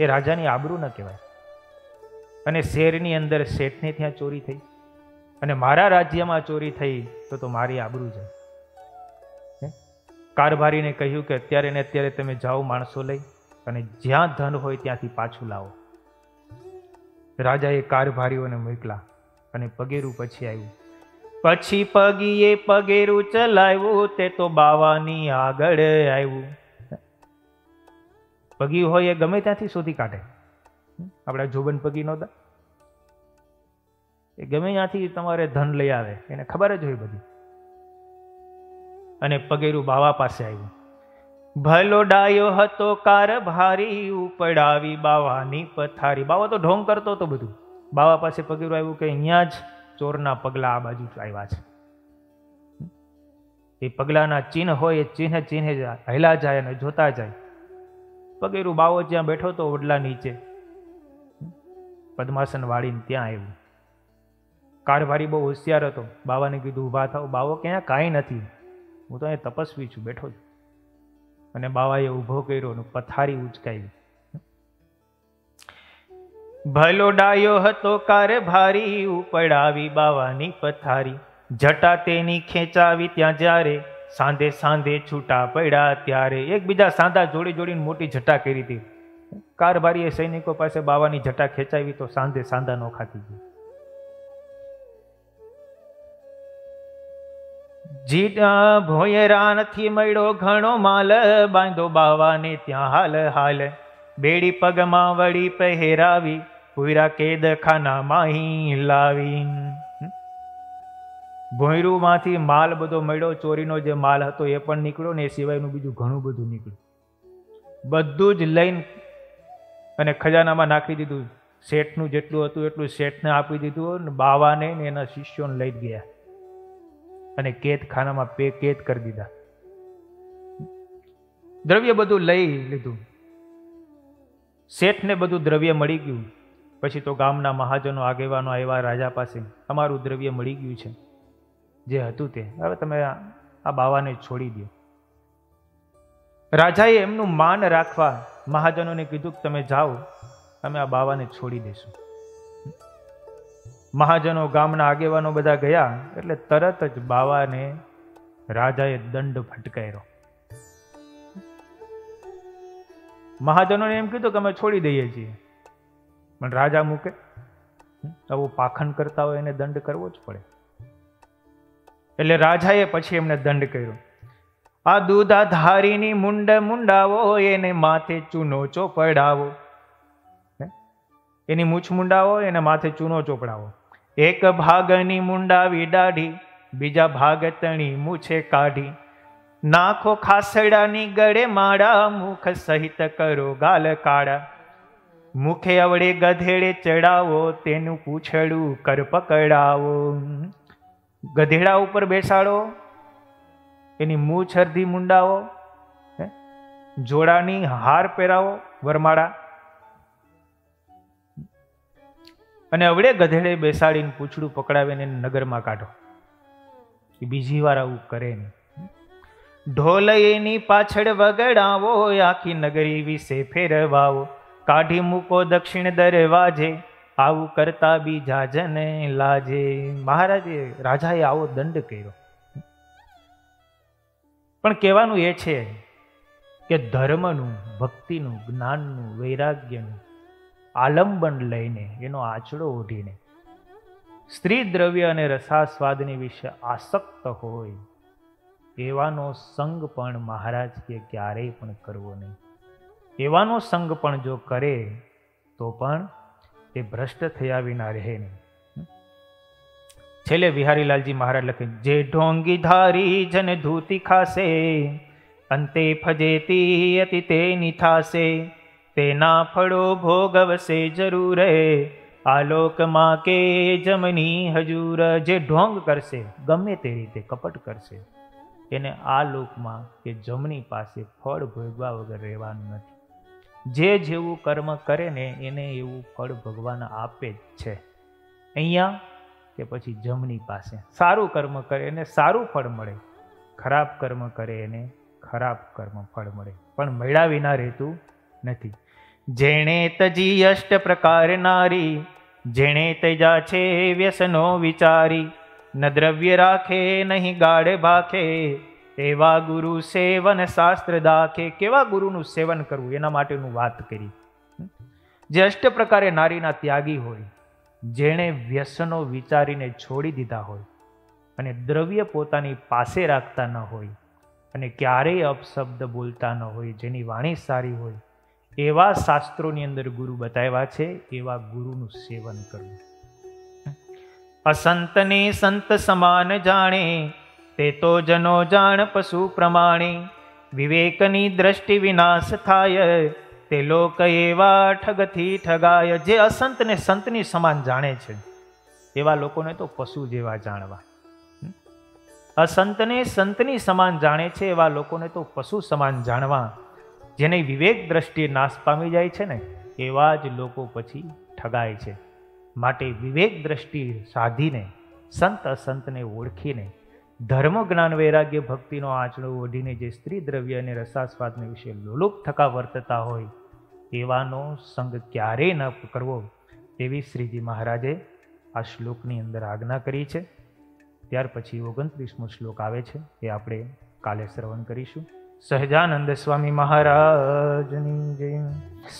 એ રાજાની આબરૂ ન કહેવાય. અને શહેરની અંદર શેઠને ત્યાં ચોરી થઈ અને મારા રાજ્યમાં ચોરી થઈ તો મારી આબરૂ જાય. કારભારીને કહ્યું કે અત્યારે ને અત્યારે તમે જાઓ માણસો લઈ અને જ્યાં ધન હોય ત્યાંથી પાછું લાવો. રાજાએ કારભારીઓને મોકલા અને પગેરું પછી આવ્યું. પછી પગીએ પગેરું ચલાવ્યું, તે તો બાવાની આગળ આવ્યું. પગી હોય એ ગમે ત્યાંથી શોધી કાઢે. આપણા જોબન પગી નહોતા, એ ગમે ત્યાંથી તમારે ધન લઈ આવે, એને ખબર જ હોય બધી. અને પગેરું બાવા પાસે આવ્યું. ભલો ડાયો હતો કારભારી, ઉપડાવી બાવાની પથારી. બાવા તો ઢોંગ કરતો હતો બધું. બાવા પાસે પગેરું આવ્યું કે અહીંયા જ ચોરના પગલા આ બાજુ આવ્યા છે. એ પગલાના ચિહ્ન હોય એ ચિહ્ન ચિહ્ન હેલા જાય અને જોતા જાય. પગેરું બાવો જ્યાં બેઠો તો ઓડલા નીચે પદ્માસન વાળીને ત્યાં આવ્યું. કારભારી બહુ હોશિયાર હતો. બાવાને કીધું ઊભા થાવ. બાવો ક્યાં કાંઈ નથી, હું તો અહીંયા તપસ્વી છું, બેઠો છું. અને બાવાએ ઊભો કર્યો અને પથારી ઉચકાવી. ભલો ડાયો હતો કારભારી, ઉપડાવી બાવાની પથારી. જટા તેની ખેંચાવી ત્યાં જ્યારે, સાંધે સાંધે છૂટા પડ્યા ત્યારે. એકબીજા સાંધા જોડી જોડીને મોટી જટા કરી હતી. કારભારીએ સૈનિકો પાસે બાવાની જટા ખેંચાવી તો સાંધે સાંધા નો ખાતી ગઈ. જીટા ભોયરા નથી મળ્યો ઘણો માલ, બાંધો બાવાને ત્યાં હાલ હાલ, બેડી પગમાં વળી પહેરાવી, પૂરા કેદ ખાનામાં લાવી. ભોયરું માંથી માલ બધો મળ્યો, ચોરીનો જે માલ હતો એ પણ નીકળ્યો ને એ સિવાયનું બીજું ઘણું બધું નીકળ્યું. બધું જ લઈને અને ખજાનામાં નાખી દીધું. શેઠનું જેટલું હતું એટલું શેઠને આપી દીધું, ને બાવાને ને એના શિષ્યોને લઈ ગયા અને કેદખાનામાં કેદ કરી દીધા. દ્રવ્ય બધું લઈ લીધું. શેઠને બધું દ્રવ્ય મળી ગયું. પછી તો ગામના મહાજનો આગેવાનો આવ્યા રાજા પાસે, અમારું દ્રવ્ય મળી ગયું છે જે હતું તે, હવે તમે આ બાવાને છોડી દો. રાજાએ એમનું માન રાખવા મહાજનોને કીધું કે તમે જાઓ, અમે આ બાવાને છોડી દઈશું. મહાજનો ગામના આગેવાનો બધા ગયા એટલે તરત જ બાવાને રાજાએ દંડ ફટકાર્યો. મહાજનોને એમ કીધું કે અમે છોડી દઈએ છીએ, પણ રાજા મૂકે? આવું પાખંડ કરતા હોય એને દંડ કરવો જ પડે. એટલે રાજાએ પછી એમને દંડ કર્યો. આ દૂધાધારીની મુંડ મુંડાવો, એને માથે ચૂનો ચોપડાવો. એની મૂછ મુંડાવો, એને માથે ચૂનો ચોપડાવો. એક ભાગની મુંડાવી દાઢી, બીજા ભાગ તણી મૂછે કાઢી, નાખો ખાસડાની ગળે માળા, મુખ સહિત કરો ગાલ કાળા. મુખે અવળે ગધેડે ચડાવો, તેનું પૂછડું કર પકડાવો. ગધેડા ઉપર બેસાડો, એની મૂછ અર્ધી મુંડાવો, જોડાની હાર પહેરાવો વરમાળા, અને અવળે ગધેડે બેસાડીને પૂછડું પકડાવીને નગરમાં કાઢો. એ બીજી વાર આવું કરે નહીં. ઢોલ એની પાછળ વગડાવો, આખી નગરી વિશે ફેરવાવો, કાઢી મૂકો દક્ષિણ દરવાજે, આવું કરતા બીજા જને લાજે. મહારાજે રાજાએ આવો દંડ કર્યો. પણ કહેવાનું એ છે કે ધર્મનું, ભક્તિનું, જ્ઞાનનું, વૈરાગ્યનું આલંબન લઈને, એનો આંચડો ઓઢીને સ્ત્રી દ્રવ્ય અને રસાસ્વાદની વિશે આસક્ત હોય એવાનો સંગ પણ મહારાજ કે ક્યારેય પણ કરવો નહીં. એવાનો સંગ પણ જો કરે તો પણ એ ભ્રષ્ટ થયા વિના રહે નહીં. છેલ્લે વિહારીલાલજી મહારાજ લખે, જે ઢોંગી ધારી જન ધૂતી ખાશે, અંતે ફજેતી અતિ તે નિથાશે, તેના ફળો ભોગવશે જરૂર, આલોકમાં કે જમની હજૂર. જે ઢોંગ કરશે, ગમે તે રીતે કપટ કરશે, એને આ લોકમાં કે જમની પાસે ફળ ભોગવા વગર રહેવાનું નથી. જે જેવું કર્મ કરે ને એને એવું ફળ ભગવાન આપે જ છે, અહીંયા કે પછી જમની પાસે. સારું કર્મ કરે એને સારું ફળ મળે, ખરાબ કર્મ કરે એને ખરાબ કર્મ ફળ મળે, પણ મળ્યા વિના રહેતું નથી. જેણે તજી અષ્ટ પ્રકાર નારી, જેણે તજા છે વ્યસનો વિચારી, ન દ્રવ્ય રાખે નહીં ગાઢ ભાખે, એવા ગુરુ સેવન શાસ્ત્ર દાખે. કેવા ગુરુનું સેવન કરવું એના માટેનું વાત કરી. જે અષ્ટ પ્રકારે નારીના ત્યાગી હોય, જેણે વ્યસનો વિચારીને છોડી દીધા હોય અને દ્રવ્ય પોતાની પાસે રાખતા ન હોય અને ક્યારેય અપશબ્દ બોલતા ન હોય, જેની વાણી સારી હોય, એવા શાસ્ત્રોની અંદર ગુરુ બતાવ્યા છે. એવા ગુરુનું સેવન કરવું. અસંતને સંત સમાન જાણે, તે તો જનો જાણ પશુ પ્રમાણે, વિવેકની દ્રષ્ટિ વિનાશ થાય, તે લોક એવા ઠગથી ઠગાય. જે અસંતને સંતની સમાન જાણે છે એવા લોકોને તો પશુ જેવા જાણવા. અસંતને સંતની સમાન જાણે છે એવા લોકોને તો પશુ સમાન જાણવા. જેને વિવેક દ્રષ્ટિએ નાશ પામી જાય છે ને એવા જ લોકો પછી ઠગાય છે. માટે વિવેક દ્રષ્ટિ સાધીને, સંત અસંતને ઓળખીને, ધર્મ જ્ઞાન વૈરાગ્ય ભક્તિનો આંચડો ઓઢીને જે સ્ત્રી દ્રવ્ય અને રસાસ્વાદને વિશે લોલુપ થકા વર્તતા હોય એવાનો સંગ ક્યારેય ન કરવો, એવી શ્રીજી મહારાજે આ શ્લોકની અંદર આજ્ઞા કરી છે. ત્યાર પછી 29મો શ્લોક આવે છે, એ આપણે કાલે શ્રવણ કરીશું. સહજાનંદ સ્વામી મહારાજની જય.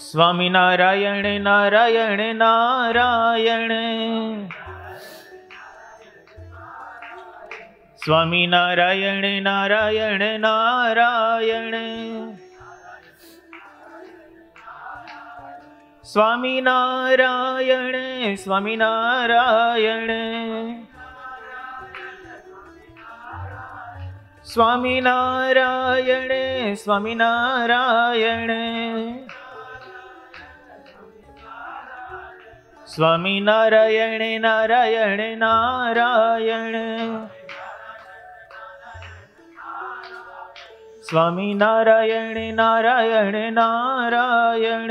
સ્વામિનારાયણ નારાયણ નારાયણ, સ્વામી નારાયણ નારાયણ નારાયણ, સ્વામી નારાયણ સ્વામી નારાયણ, સ્વામી નારાયણ સ્વામી નારાયણ, સ્વામી નારાયણ નારાયણ નારાયણ, સ્વામી નારાયણ નારાયણ નારાયણ.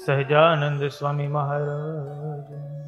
સહજાનંદ સ્વામી મહારાજ.